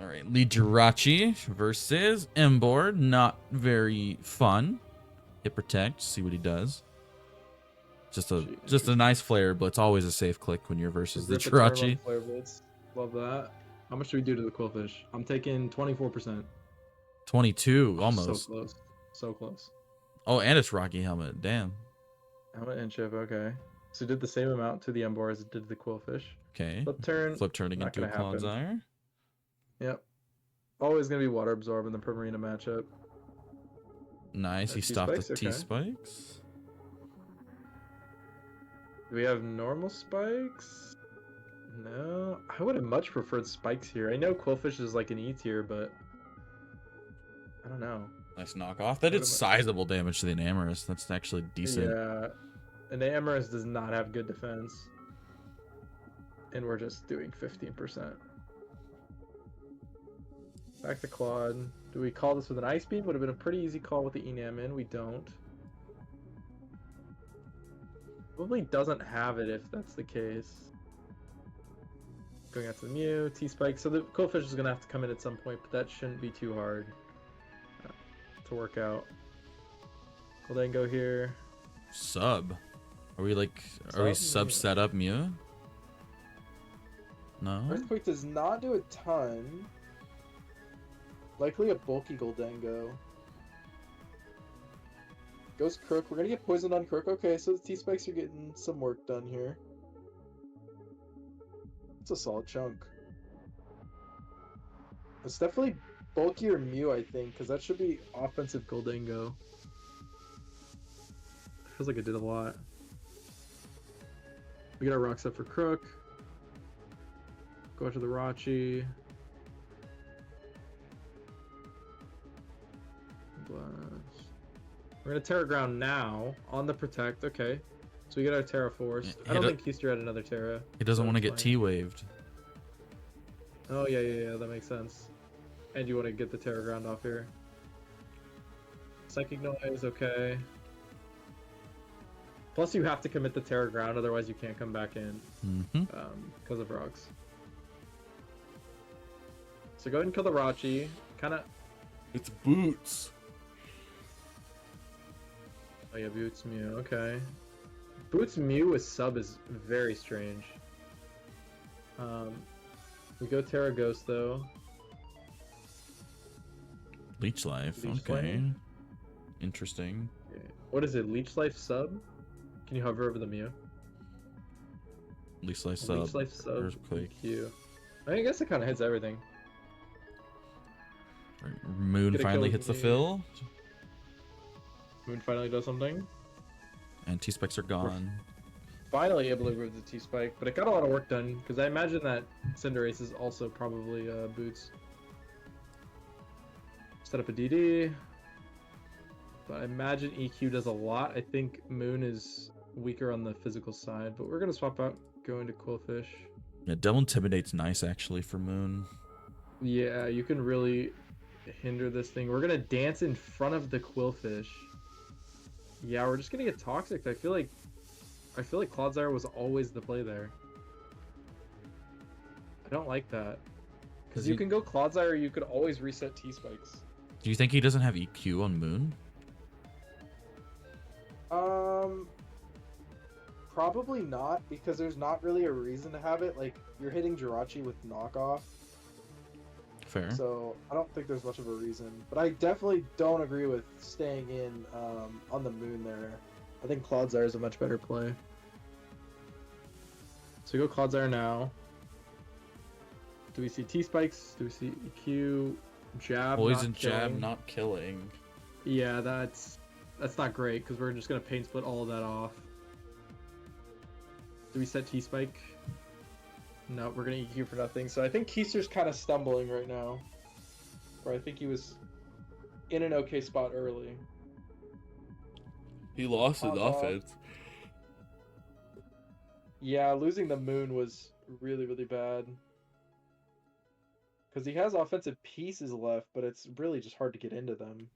All right, Lee Jirachi versus Embor. Not very fun. Hit protect. See what he does. Just a nice flare, but it's always a safe click when you're versus the Jirachi. Love that. How much do we do to the Quillfish? I'm taking 24%. 22, almost. So close. So close. Oh, and it's Rocky Helmet. Damn. Helmet and chip. Okay. So it did the same amount to the Embor as it did to the Quillfish. Okay. Flip turn. Flip turning into a Clodsire. Yep. Always gonna be Water Absorb in the Primarina matchup. Nice. He stopped the T-Spikes. Do we have normal spikes? No. I would have much preferred spikes here. I know Quillfish is like an E tier, but I don't know. Nice knockoff. That did sizable damage to the Enamorous. That's actually decent. Yeah. An Enamorous does not have good defense. And we're just doing 15%. Back to Claude. Do we call this with an Ice Beam? Would have been a pretty easy call with the Enam in. We don't. Probably doesn't have it if that's the case. Going out to the Mew, T-Spike. So the Quillfish is going to have to come in at some point, but that shouldn't be too hard to work out. We'll then go here. Sub. Are we like, are we sub set up Mew? No? Earthquake does not do a ton. Likely a bulky Goldengo. Goes Crook. We're gonna get poisoned on Crook. Okay, so the T-Spikes are getting some work done here. It's a solid chunk. It's definitely bulkier Mew, I think, because that should be offensive Goldengo. Feels like it did a lot. We got our Rock Set for Crook. Go out to the Rachi. We're gonna Terra Ground now on the Protect. Okay, so we get our Terra Force. I don't think Keister had another Terra. He doesn't want to get T-waved. Oh yeah, that makes sense. And you want to get the Terra Ground off here. Psychic Noise, okay. Plus you have to commit the Terra Ground, otherwise you can't come back in. Because of rocks. So go ahead and kill the Rachi. Kind of. It's Boots. Oh yeah, Boots Mew. Okay. Boots Mew with sub is very strange. We go Terra Ghost though. Leech Life. Leech Okay. Life? Interesting. Okay. What is it? Leech Life sub? Can you hover over the Mew? Leech Life sub. Leech Life sub. Earthquake. EQ. I guess it kind of hits everything. Moon Gonna finally kill hits the me. fill. Moon finally does something. And T-Spikes are gone. Finally able to remove the T-Spike, but it got a lot of work done, because I imagine that Cinderace is also probably Boots. Set up a DD. But I imagine EQ does a lot. I think Moon is weaker on the physical side, but we're going to swap out, go into Quillfish. Yeah, Devil Intimidate's nice actually for Moon. Yeah, you can really hinder this thing. We're going to dance in front of the Quillfish. Yeah, we're just going to get Toxic. I feel like Clodsire was always the play there. I don't like that. Because you can go Clodsire, you could always reset T-Spikes. Do you think he doesn't have EQ on Moon? Probably not, because there's not really a reason to have it. Like, you're hitting Jirachi with knockoff, Fair. so I don't think there's much of a reason. But I definitely don't agree with staying in on the Moon there. I think Clodsire is a much better play. So we go Clodsire now. Do we see T-Spikes? Do we see EQ? Jab, Poison not Jab killing? not killing. Yeah, that's not great, because we're just going to pain split all of that off. Do we set T-Spike? No, we're going to EQ for nothing. So I think Keister's kind of stumbling right now. Or I think he was in an okay spot early. He lost his offense. Yeah, losing the Moon was really, really bad. Because he has offensive pieces left, but it's really just hard to get into them.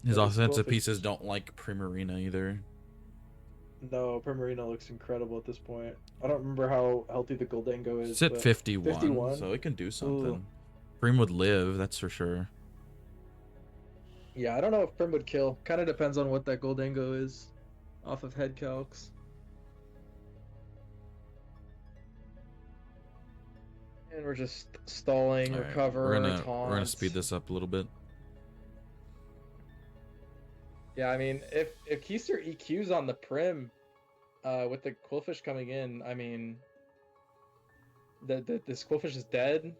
His Yeah, this offensive Quillfish- pieces don't like Primarina either. No, Primarina looks incredible at this point. I don't remember how healthy the Goldango is. It's at but 51, 51? so it can do something. Ooh. Prim would live, that's for sure. Yeah, I don't know if Prim would kill. Kind of depends on what that Goldango is off of head calcs. And we're just stalling, All right, recover, we're gonna taunt. speed this up a little bit. Yeah, I mean, if Keister EQs on the Prim, with the Quillfish coming in, I mean, this Quillfish is dead.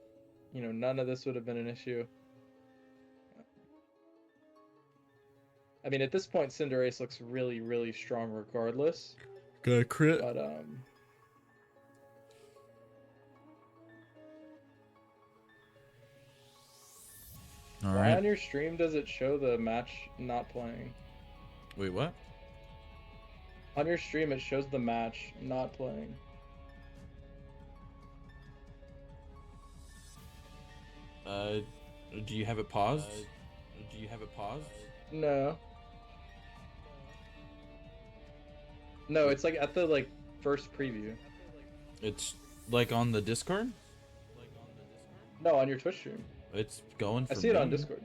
You know, none of this would have been an issue. I mean, at this point, Cinderace looks really, really strong regardless. Got a crit. But, All why right. on your stream does it show the match not playing? Wait, what? On your stream, it shows the match not playing. Do you have it paused? Do you have it paused? No. No, it's like at the first preview. It's like on the Discord? No, on your Twitch stream. It's going for I see it on me. Discord.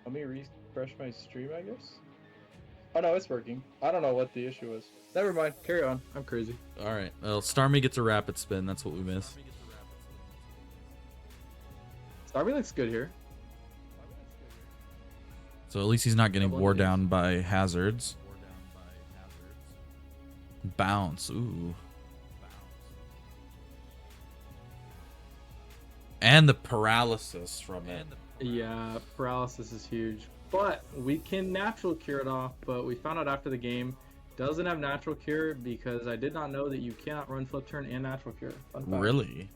Let me refresh my stream, I guess. Oh no, it's working. I don't know what the issue is. Never mind. Carry on. I'm crazy. All right. Well, Starmie gets a rapid spin. That's what we miss. Starmie looks good here. So at least he's not getting Double wore knees. down by hazards. Bounce. Ooh. And the paralysis from it. Yeah, paralysis is huge. But we can natural cure it off, but we found out after the game doesn't have natural cure because I did not know that you cannot run flip turn and natural cure. Fun fact. Really?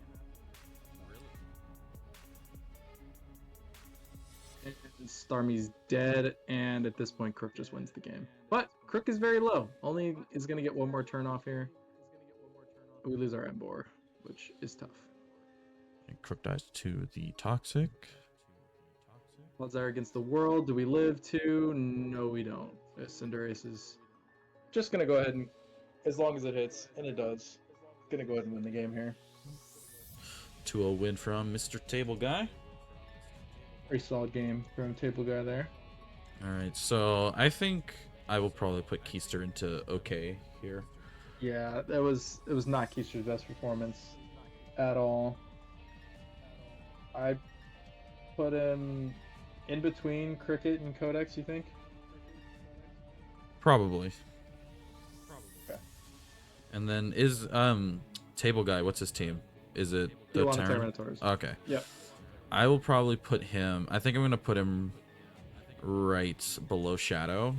And Starmie's dead, and at this point Crook just wins the game. But Crook is very low. Only is gonna get one more turn off here. We lose our Embor, which is tough. And Crook dies to the toxic. Clodsire against the world. Do we live to? No, we don't. Cinderace is just gonna go ahead and, as long as it hits, and it does, gonna go ahead and win the game here. 2-0 win from Mr. Table Guy. Pretty solid game from Table Guy there. All right, so I think I will probably put Keister into okay here. Yeah, it was not Keister's best performance at all. I put him in between Cricket and Codex, you think? Probably. Okay. And then is Table Guy, what's his team? Is it the Tijuana Terran? Terminators. Okay. Yep. I will probably put him, I think I'm going to put him right below Shadow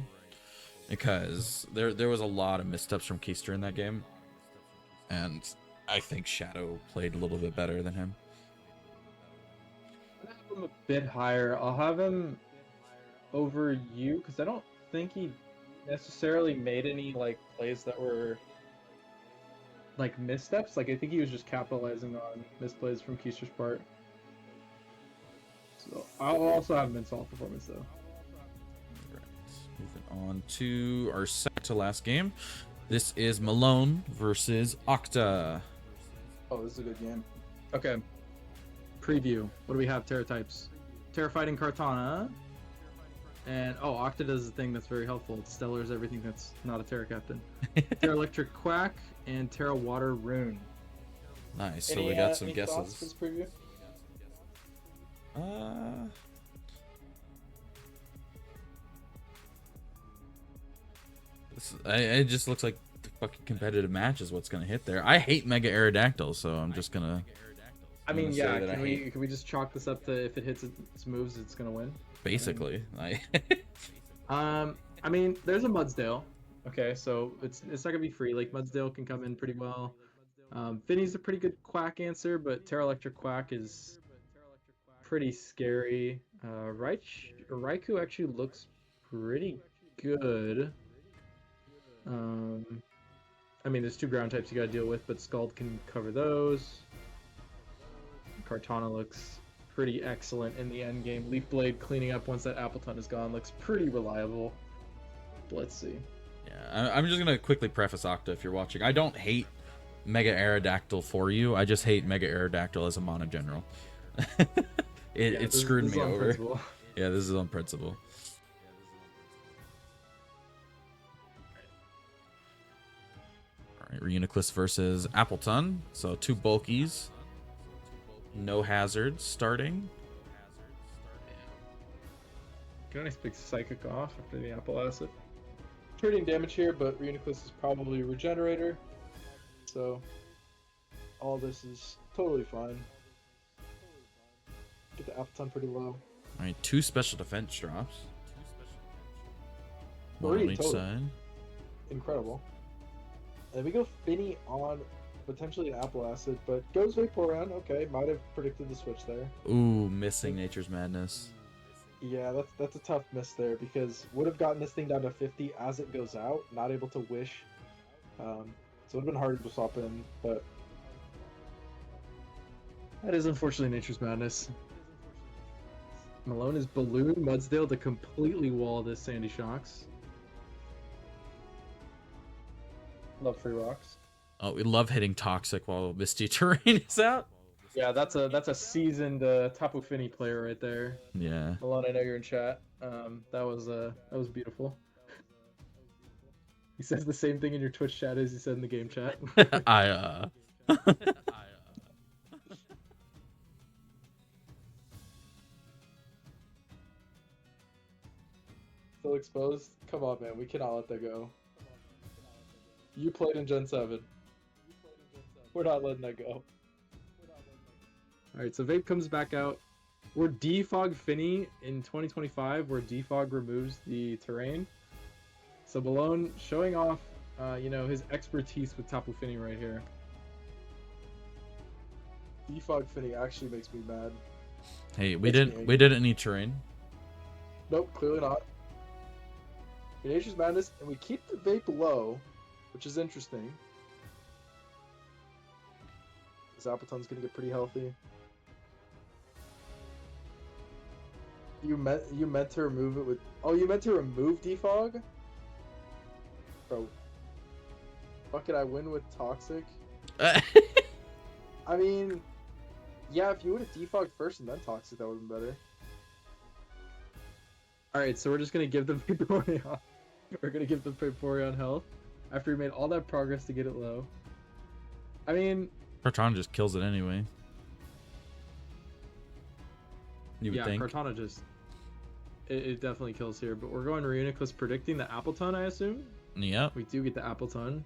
because there was a lot of missteps from Keister in that game. And I think Shadow played a little bit better than him. I'm gonna have him a bit higher. I'll have him over you because I don't think he necessarily made any like plays that were like missteps. Like I think he was just capitalizing on misplays from Keister's part. So I'll also have him in solid performance though. Right. Moving on to our second to last game. This is Melone versus Octa. Oh, this is a good game. Okay. Preview. What do we have? Terra types. Terra Fighting Kartana. And Octa does a thing that's very helpful. It stellars everything that's not a Terra Captain. Terra Electric Quack and Terra Water Rune. Nice. So we got some any thoughts guesses. for this preview? It just looks like the fucking competitive match is what's gonna hit there. I hate Mega Aerodactyl, so I'm just gonna. I mean, gonna say yeah. that I hate- Can we just chalk this up to if it hits its moves, it's gonna win? Basically, I mean, there's a Mudsdale. Okay, so it's not gonna be free. Like Mudsdale can come in pretty well. Finny's a pretty good Quack answer, but Terra Electric Quack is pretty scary. Raikou actually looks pretty good. I mean, there's two ground types you gotta deal with, but Scald can cover those. Kartana looks pretty excellent in the end game. Leaf Blade cleaning up once that Appleton is gone looks pretty reliable. But let's see. yeah. I'm just gonna quickly preface Octa if you're watching. I don't hate Mega Aerodactyl for you. I just hate Mega Aerodactyl as a mono general. It screwed me on over. principle. Yeah, this is on principle. All right, Reuniclus versus Appleton. So two bulkies. No hazards starting. Get a nice big psychic off after the Apple Acid. Trading damage here, but Reuniclus is probably a regenerator. So all this is totally fine. Get the Appleton pretty low. All right, two special defense drops. One Three on each total. side. Incredible. And we go Finny on potentially an Apple Acid, but goes Vaporeon. Okay, might have predicted the switch there. Ooh, missing Nature's Madness. Yeah, that's a tough miss there because would have gotten this thing down to 50 as it goes out, not able to wish. So it would have been hard to swap in, but That is unfortunately Nature's Madness. Melone is Balloon Mudsdale to completely wall this Sandy Shocks. Love free rocks. Oh, we love hitting Toxic while Misty Terrain is out. Yeah, that's a seasoned Tapu Fini player right there. Yeah. Melone, I know you're in chat. That was beautiful. He says the same thing in your Twitch chat as he said in the game chat. still exposed. Come on, man, we cannot let that go. You played in Gen 7. We're not letting that go. Alright, so Vape comes back out. We're defog Finny in 2025, where defog removes the terrain. So Melone showing off, his expertise with Tapu Fini right here. Defog Finny actually makes me mad. Hey, Makes me we didn't need terrain. Nope, clearly not. Nature's Madness, and we keep the Vape low, which is interesting. This Appleton's gonna get pretty healthy. You meant to remove it with... Oh, you meant to remove Defog? Bro. Fuck it, I win with Toxic. I mean... Yeah, if you would have defogged first and then Toxic, that would have been better. Alright, so we're just gonna give them Vaporeon. We're gonna give them Vaporeon health after we made all that progress to get it low. I mean, Kartana just kills it anyway. You would yeah, think. Kartana just it definitely kills here, but we're going Reuniclus predicting the Appleton, I assume. Yep. We do get the Appleton.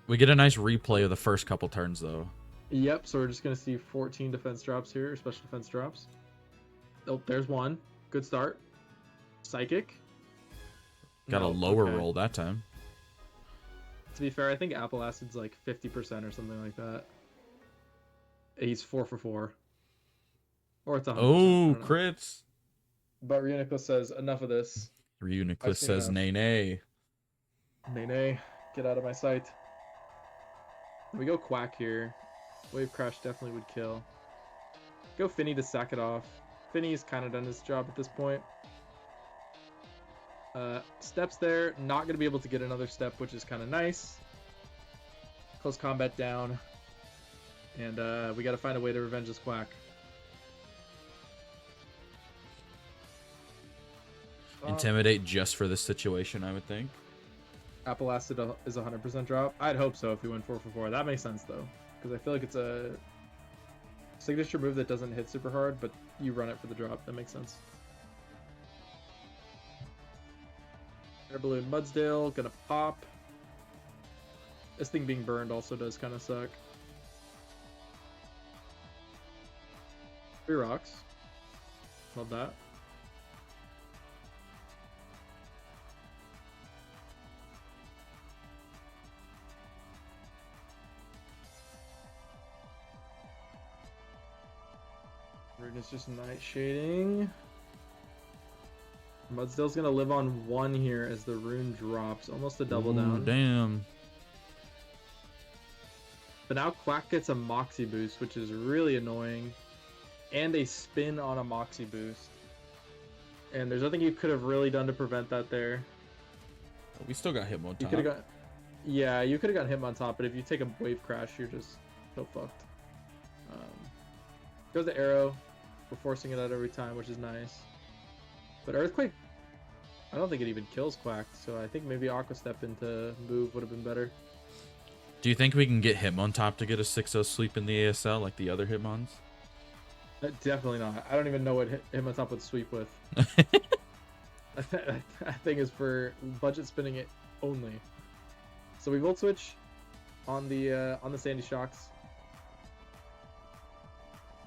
We get a nice replay of the first couple turns though. Yep, so we're just gonna see 14 defense drops here, or special defense drops. Oh, there's one. Good start. Psychic. Got a No, lower okay. roll that time. To be fair, I think Apple Acid's like 50% or something like that. He's 4 for 4. Or it's 100%. I Oh, don't know. crits. But Reuniclus says, enough of this. I've Reuniclus seen says enough. nay nay. Nay, get out of my sight. We go Quack here. Wave Crash definitely would kill. Go Finny to sack it off. Finny's kind of done his job at this point. Steps there, not going to be able to get another step, which is kind of nice. Close combat down. And we got to find a way to revenge this Quack. Intimidate just for this situation, I would think. Apple Acid is 100% drop. I'd hope so if we went 4 for 4. That makes sense though, because I feel like it's a signature move that doesn't hit super hard, but you run it for the drop. That makes sense. Air Balloon Mudsdale, gonna pop. This thing being burned also does kind of suck. 3 rocks. Love that. Rune is just nightshading. Mudsdale's gonna live on 1 here as the rune drops. Almost a double Ooh, down. Damn. But now Quack gets a Moxie boost, which is really annoying. And a spin on a Moxie boost. And there's nothing you could have really done to prevent that there. We still got Hitmontop. You could have got... Yeah, you could have got him on top, but if you take a wave crash, you're just so fucked. Goes the arrow. We're forcing it out every time, which is nice. But Earthquake, I don't think it even kills Quack, so I think maybe Aqua Step into move would have been better. Do you think we can get Hitmontop to get a 6-0 sweep in the ASL like the other Hitmons? Definitely not. I don't even know what Hitmontop would sweep with. That thing is for budget spinning it only. So we Volt Switch on the Sandy Shocks.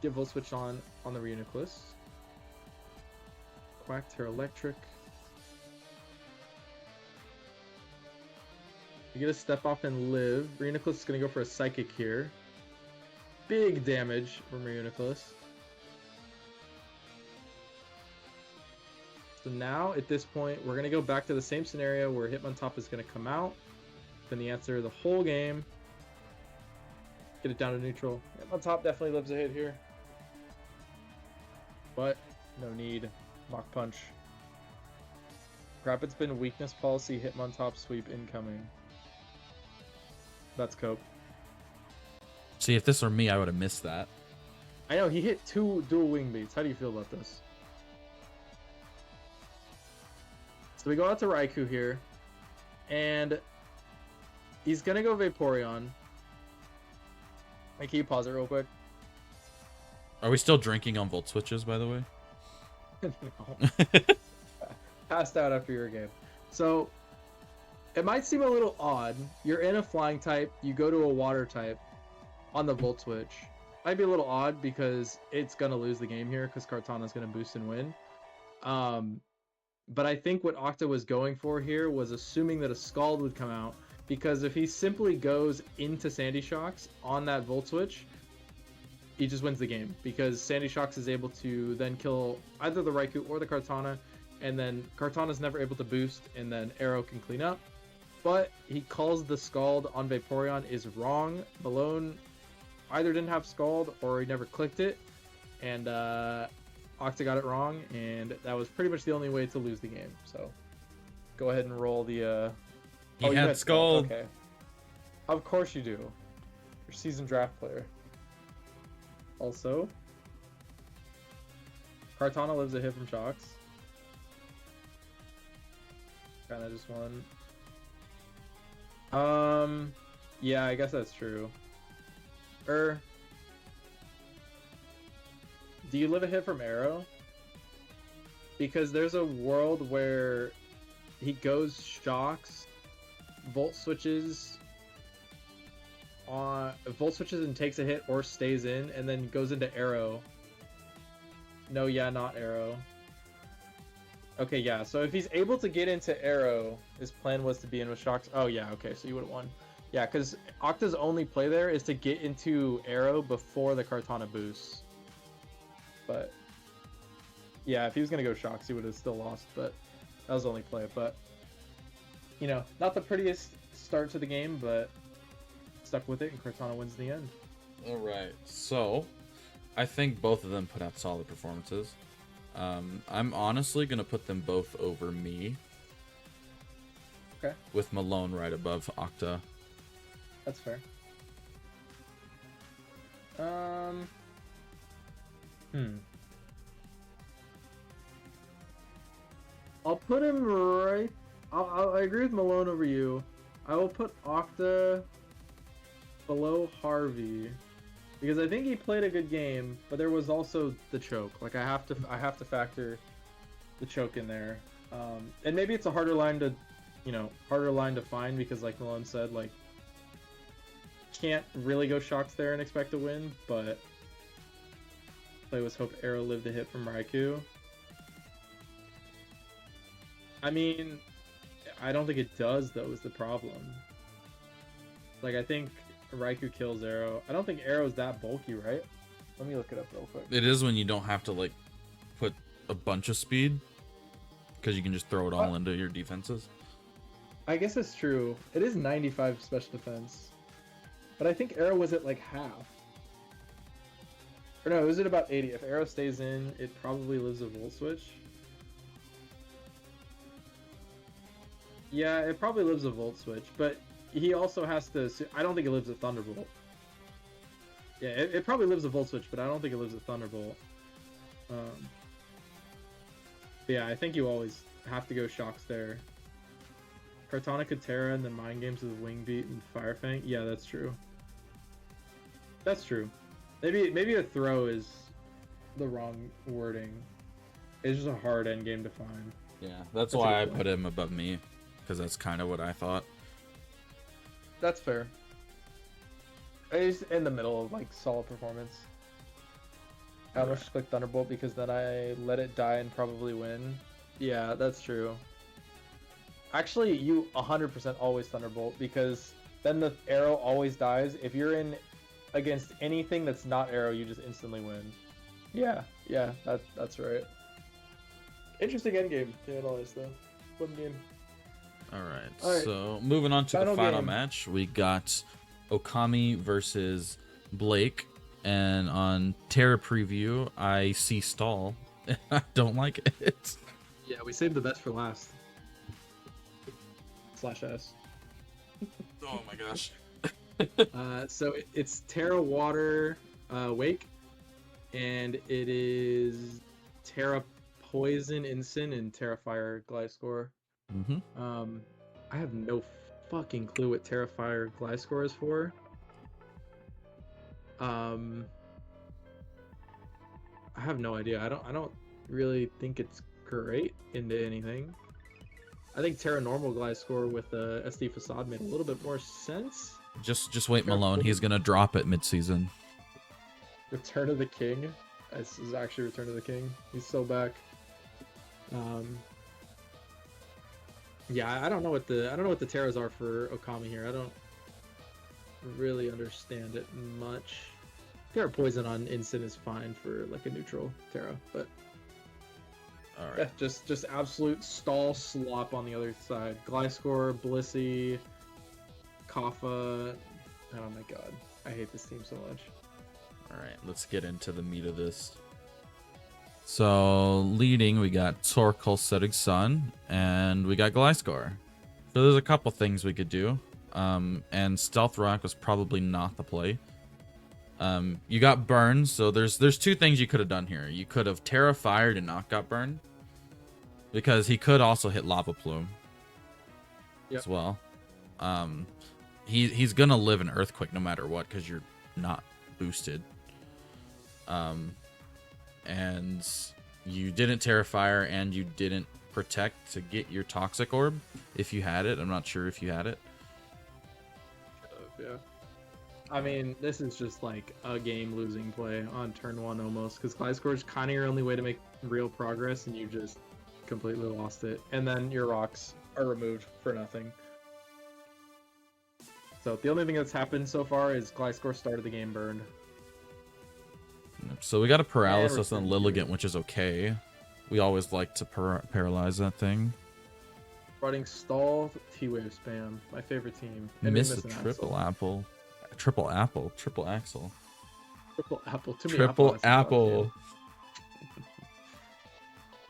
Get Volt Switch on the Reuniclus. Quack Terra Electric. You get a step off and live. Reuniclus is going to go for a Psychic here. Big damage from Reuniclus. So now, at this point, we're going to go back to the same scenario where Hitmontop is going to come out. Then the answer the whole game. Get it down to neutral. Hitmontop definitely lives a hit here. But, no need. Mach Punch. Rapid Spin Weakness Policy Hitmontop Sweep incoming. That's Cope. See, if this were me, I would have missed that. I know, he hit 2 dual wing beats. How do you feel about this? So we go out to Raikou here. And he's going to go Vaporeon. Hey, can you pause it real quick? Are we still drinking on Volt Switches, by the way? No. Passed out after your game. So, it might seem a little odd. You're in a flying type, you go to a water type on the Volt Switch. Might be a little odd because it's going to lose the game here because Kartana's going to boost and win. But I think what Octa was going for here was assuming that a Scald would come out, because if he simply goes into Sandy Shocks on that Volt Switch, he just wins the game, because Sandy Shocks is able to then kill either the Raikou or the Kartana, and then Kartana's never able to boost, and then Arrow can clean up. But he calls the Scald on Vaporeon is wrong. Melone either didn't have Scald or he never clicked it, and Octa got it wrong, and that was pretty much the only way to lose the game. So go ahead and roll the... He had Scald. Okay. Of course you do. You're a seasoned draft player. also. Kartana lives a hit from shocks. Kinda just one. Yeah, I guess that's true. Do you live a hit from arrow? Because there's a world where he goes shocks, volt switches and takes a hit or stays in, and then goes into arrow. No, yeah, not arrow. Okay, yeah, so if he's able to get into arrow, his plan was to be in with shocks. Oh yeah, okay, so you would have won. Yeah, because Octa's only play there is to get into arrow before the Kartana boosts. But yeah, if he was gonna go shocks, he would have still lost, but that was the only play. But you know, not the prettiest start to the game, but stuck with it, and Kartana wins in the end. All right, so I think both of them put out solid performances. I'm honestly gonna put them both over me. Okay. With Melone right above Octa. That's fair. I'll put him right. I agree with Melone over you. I will put Octa below Harvey because I think he played a good game, but there was also the choke. Like I have to factor the choke in there. And maybe it's a harder line to, find because like Melone said, like can't really go shocks there and expect to win, but play was hope arrow lived a hit from Raikou. I mean, I don't think it does though is the problem. Like I think Raikou kills arrow. I don't think arrow's that bulky, right? Let me look it up real quick. It is when you don't have to like put a bunch of speed because you can just throw it all into your defenses. I guess it's true. It is 95 special defense. But I think arrow was at like half. Or no, it was at about 80. If arrow stays in, it probably lives a volt switch. Yeah, it probably lives a volt switch, but he also has to. I don't think it lives a thunderbolt. Yeah, it probably lives a volt switch, but I don't think it lives a thunderbolt. Yeah, I think you always have to go shocks there. Kartana could Terra and then mind games with Wing Beat and Fire Fang. Yeah, that's true. That's true. Maybe a throw is the wrong wording. It's just a hard end game to find. Yeah, that's why I put him above me, because that's kind of what I thought. That's fair. He's in the middle of like solid performance. I almost just clicked Thunderbolt because then I let it die and probably win. Yeah, that's true. Actually, you 100% always Thunderbolt because then the arrow always dies. If you're in against anything that's not arrow, you just instantly win. Yeah, that's right. Interesting endgame to analyze though. Fun game. All right, so moving on to the final match, we got Okami versus Blake, and on Terra preview, I see stall. I don't like it. Yeah, we saved the best for last. /S. Oh my gosh. So it's Terra Water Wake, and it is Terra Poison Ensign and Terra Fire Gliscor. I have no fucking clue what Terra Fire Gliscor is for. I have no idea. I don't really think it's great into anything. I think Terra Normal Gliscor with the SD Facade made a little bit more sense. Just wait, Melone. He's gonna drop it mid-season. Return of the King. This is actually Return of the King. He's so back. Yeah, I don't know what the Terras are for Okami here. I don't really understand it much. Terra Poison on Instant is fine for like a neutral Terra, but all right, yeah, just absolute stall slop on the other side. Gliscor, Blissey, Kaffa. Oh my god, I hate this team so much. All right, let's get into the meat of this. So leading, we got Torkoal Setting Sun, and we got Gliscor. So there's a couple things we could do, and Stealth Rock was probably not the play. You got burned, so there's two things you could have done here. You could have Terra fired and not got burned, because he could also hit Lava Plume as well. He's gonna live an Earthquake no matter what, because you're not boosted. And you didn't Terra Fire, and you didn't Protect to get your Toxic Orb if you had it. I'm not sure if you had it. Yeah. I mean, this is just like a game losing play on turn 1 almost, because Gliscor is kind of your only way to make real progress, and you just completely lost it. And then your rocks are removed for nothing. So the only thing that's happened so far is Gliscor started the game burned. So we got a Paralysis on Lilligant, which is okay. We always like to paralyze that thing. Running Stall, T-Wave spam. My favorite team. And Miss a triple apple. Triple apple. Triple axle. Triple apple. Too many Triple apple.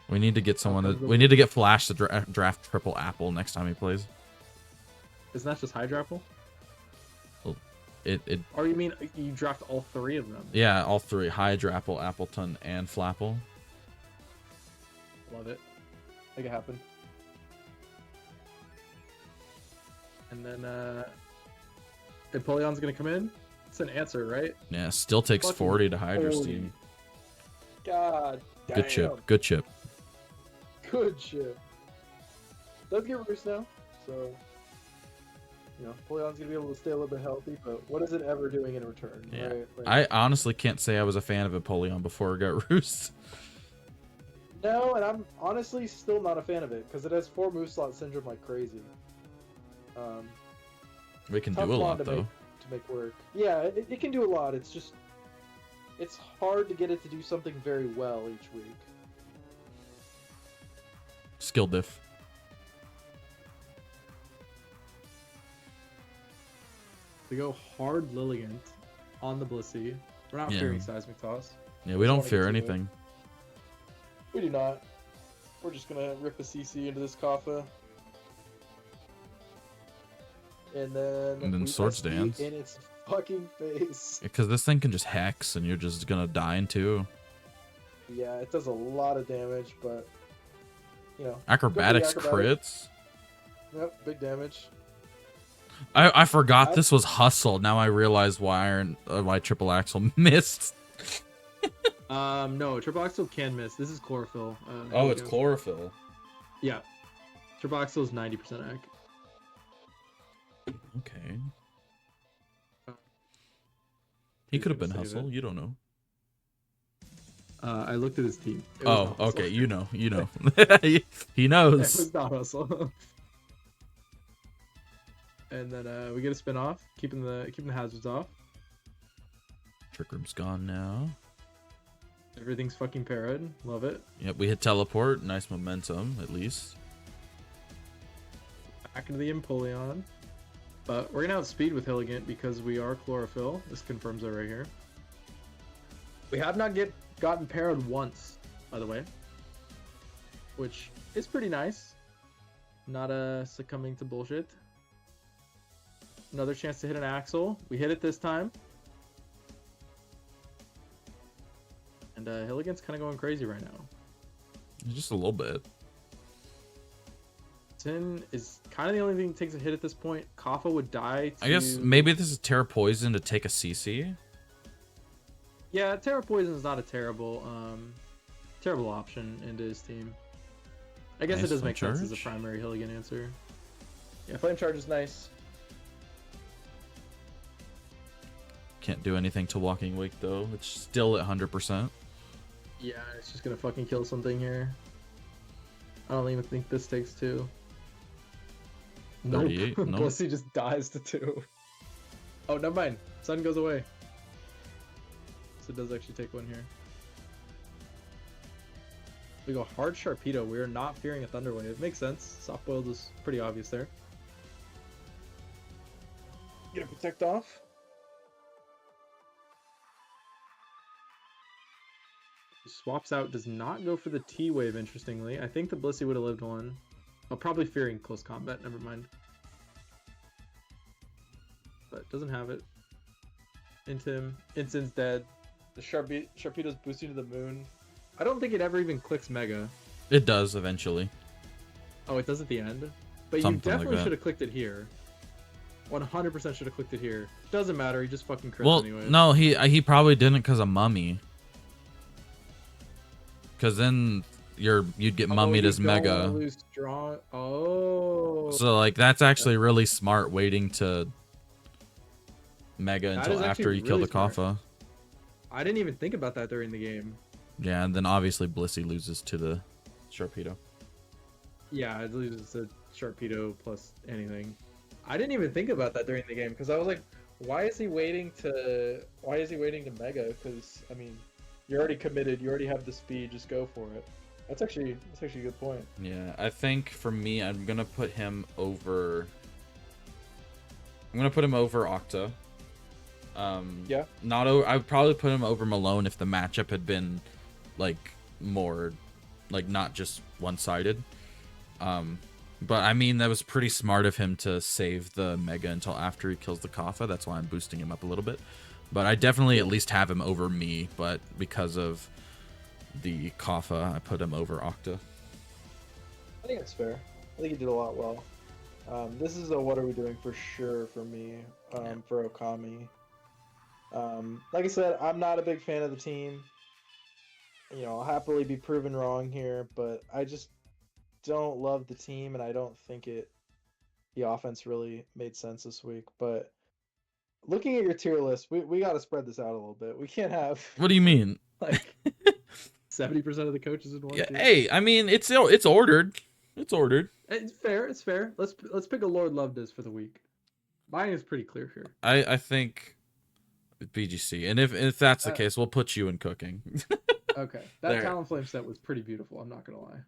We need to get someone. We need to get Flash to draft triple apple next time he plays. Isn't that just Hydra Apple? Well, Or you mean you draft all 3 of them? Yeah, all 3: Hydra Apple, Appleton, and Flapple. Love it. Make it happen. And then Empoleon's gonna come in. It's an answer, right? Yeah, still takes Fucking 40 to Hydra holy Steam. God damn. Good chip. Good chip. Good chip. Does get Roost now, so you know, Empoleon's gonna be able to stay a little bit healthy, but what is it ever doing in return? Yeah. Right? Like, I honestly can't say I was a fan of Empoleon before it got Roost. no, and I'm honestly still not a fan of it because it has 4 move slot syndrome like crazy. We can do Tough a one lot to though. to make work. Yeah, it can do a lot. It's just it's hard to get it to do something very well each week. Skill diff. We go hard Lilligant on the Blissey. We're not Yeah. fearing Seismic Toss. Yeah, we don't wanna fear get to it. anything. We do not. We're just gonna rip a CC into this Kafka. And then we Swords SD Dance. in its fucking face. Because this thing can just hex and you're just gonna die in 2. Yeah, it does a lot of damage, but you know. Acrobatics acrobatic. crits. Yep, big damage. I forgot this was Hustle. Now I realize why Triple Axle missed. No, Triple Axel can miss. This is Chlorophyll. Oh, it's Chlorophyll. Yeah. Triple Axel is 90% ac. Okay. He could have been Save Hustle. it. You don't know. I looked at his team. It was Oh, not Hustle. okay. You know. He It knows. was not Hustle. And then we get a spin off, keeping the hazards off. Trick Room's gone now. Everything's fucking parried. Love it. Yep, we hit teleport. Nice momentum, at least. Back into the Empoleon. But we're gonna outspeed with Hilligant because we are Chlorophyll. This confirms it right here. We have not gotten parried once, by the way. Which is pretty nice. Not succumbing to bullshit. Another chance to hit an Axle. We hit it this time. And Hilligant's kind of going crazy right now. Just a little bit. Sin is kind of the only thing that takes a hit at this point. Kafka would die to... I guess maybe this is Terra Poison to take a CC. Yeah, Terra Poison is not a terrible option into his team. I guess Nice it does Flame make sense as a Charge. primary Hilligan answer. Yeah, Flame Charge is nice. Can't do anything to Walking Wake though. It's still at 100%. Yeah, it's just gonna fucking kill something here. I don't even think this takes 2. 38, Nope. nope. Plus he just dies to 2. Oh, never mind. Sun goes away. So it does actually take 1 here. We go hard Sharpedo. We're not fearing a Thunder Wave. Makes sense. Soft boiled is pretty obvious there. Gonna protect off. Swaps out, does not go for the T-Wave, interestingly. I think the Blissey would have lived 1. Oh, probably fearing close combat, never mind. But doesn't have it. into him. Instin's dead. The Sharpedo's boosting to the moon. I don't think it ever even clicks Mega. It does eventually. Oh, it does at the end? But Something you definitely like that. should have clicked it here. 100% should have clicked it here. Doesn't matter, he just fucking crits Well, anyways. no, he probably didn't because of Mummy. Because then you'd get mummied as Mega. Lose strong. Oh. So like that's actually really smart waiting to Mega That until is after actually you kill really the smart. Kaffa. I didn't even think about that during the game. Yeah, and then obviously Blissey loses to the Sharpedo. Yeah, it loses to Sharpedo plus anything. I didn't even think about that during the game because I was like, why is he waiting to Mega? Because I mean, you're already committed. You already have the speed. Just go for it. That's actually a good point. Yeah, I think for me, I'm gonna put him over. I'm gonna put him over Octa. Yeah. Not over. I would probably put him over Melone if the matchup had been like more, like not just one-sided. But I mean that was pretty smart of him to save the Mega until after he kills the Kaffa. That's why I'm boosting him up a little bit. But I definitely at least have him over me. But because of the Kaffa, I put him over Octa. I think it's fair. I think he did a lot well. This is a what are we doing for sure for me, for Okami. Like I said, I'm not a big fan of the team. You know, I'll happily be proven wrong here, but I just don't love the team, and I don't think the offense really made sense this week. But looking at your tier list, we got to spread this out a little bit. We can't have What do you mean? like 70% of the coaches in one Yeah, tier. hey, I mean it's ordered. It's ordered. It's fair. It's fair. Let's pick a Lord Lovedoes for the week. Mine is pretty clear here. I think BGC, and if that's the case, we'll put you in cooking. Okay, that Talonflame set was pretty beautiful. I'm not gonna lie.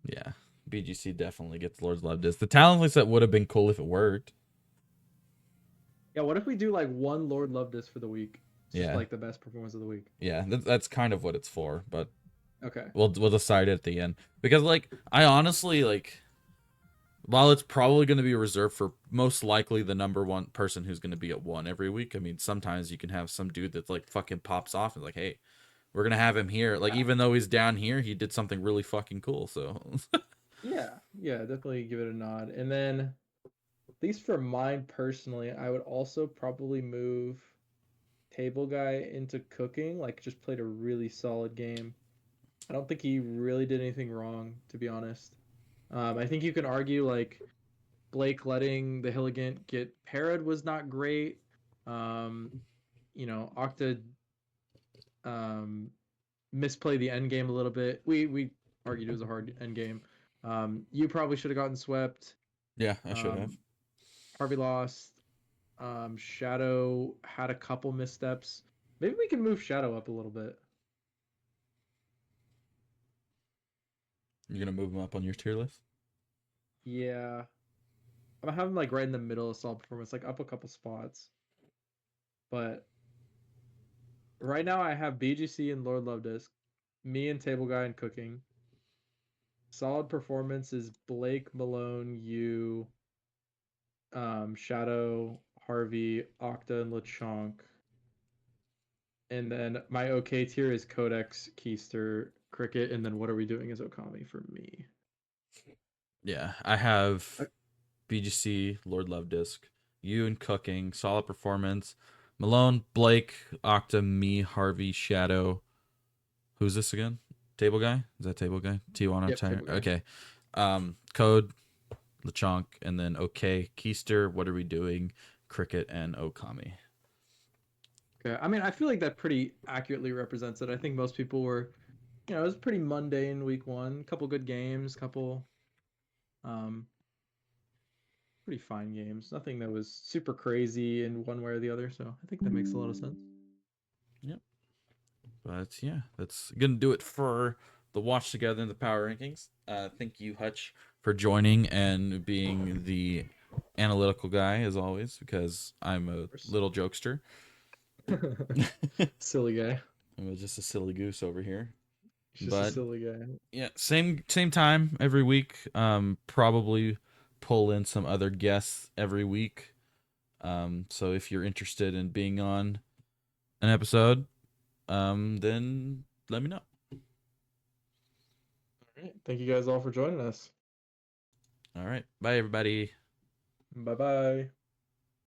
Yeah, BGC definitely gets Lord's Love Disc. The Talonflame set would have been cool if it worked. Yeah, what if we do like one Lord Lovedoes for the week? It's Yeah, just like the best performance of the week. Yeah, that's kind of what it's for, but okay, we'll decide it at the end because like I honestly like. While it's probably going to be reserved for most likely the number one person who's going to be at 1 every week, I mean, sometimes you can have some dude that's like fucking pops off and like, hey, we're going to have him here. Like, even though he's down here, he did something really fucking cool. So, yeah, definitely give it a nod. And then, at least for mine personally, I would also probably move Table Guy into cooking. Like, just played a really solid game. I don't think he really did anything wrong, to be honest. I think you can argue like Blake letting the Hilligant get parried was not great. You know, Octa misplayed the end game a little bit. We argued it was a hard end game. You probably should have gotten swept. yeah, I should have. Harvey lost. Shadow had a couple missteps. Maybe we can move Shadow up a little bit. You're going to move him up on your tier list? Yeah. I'm gonna have him like right in the middle of solid performance, like up a couple spots. But right now I have BGC and Lord Love Disc, me and Table Guy and Cooking. Solid performance is Blake, Malone, you, Shadow, Harvey, Octa, and Lechonk. And then my OK tier is Codex, Keister, Cricket, and then what are we doing is Okami for me. Yeah, I have BGC, Lord Love Disc, you and Cooking, solid performance. Malone, Blake, Octa, me, Harvey, Shadow. Who's this again? Table Guy? Is that Table Guy? T1 Yep, Table Guy. Okay. Code, Lechonk, and then OK, Keister, what are we doing? Cricket and Okami. Okay, I mean, I feel like that pretty accurately represents it. I think most people were, you know, it was pretty mundane week 1. Couple good games, couple, pretty fine games. Nothing that was super crazy in one way or the other. So I think that makes a lot of sense. Yep. But yeah, that's gonna do it for the watch together in the power rankings. Thank you, Hutch, for joining and being the analytical guy as always, because I'm a little jokester. Silly guy. I'm just a silly goose over here. Just a silly guy. Yeah, same time every week. Probably pull in some other guests every week. So if you're interested in being on an episode, then let me know. All right. Thank you guys all for joining us. All right. Bye, everybody. Bye bye.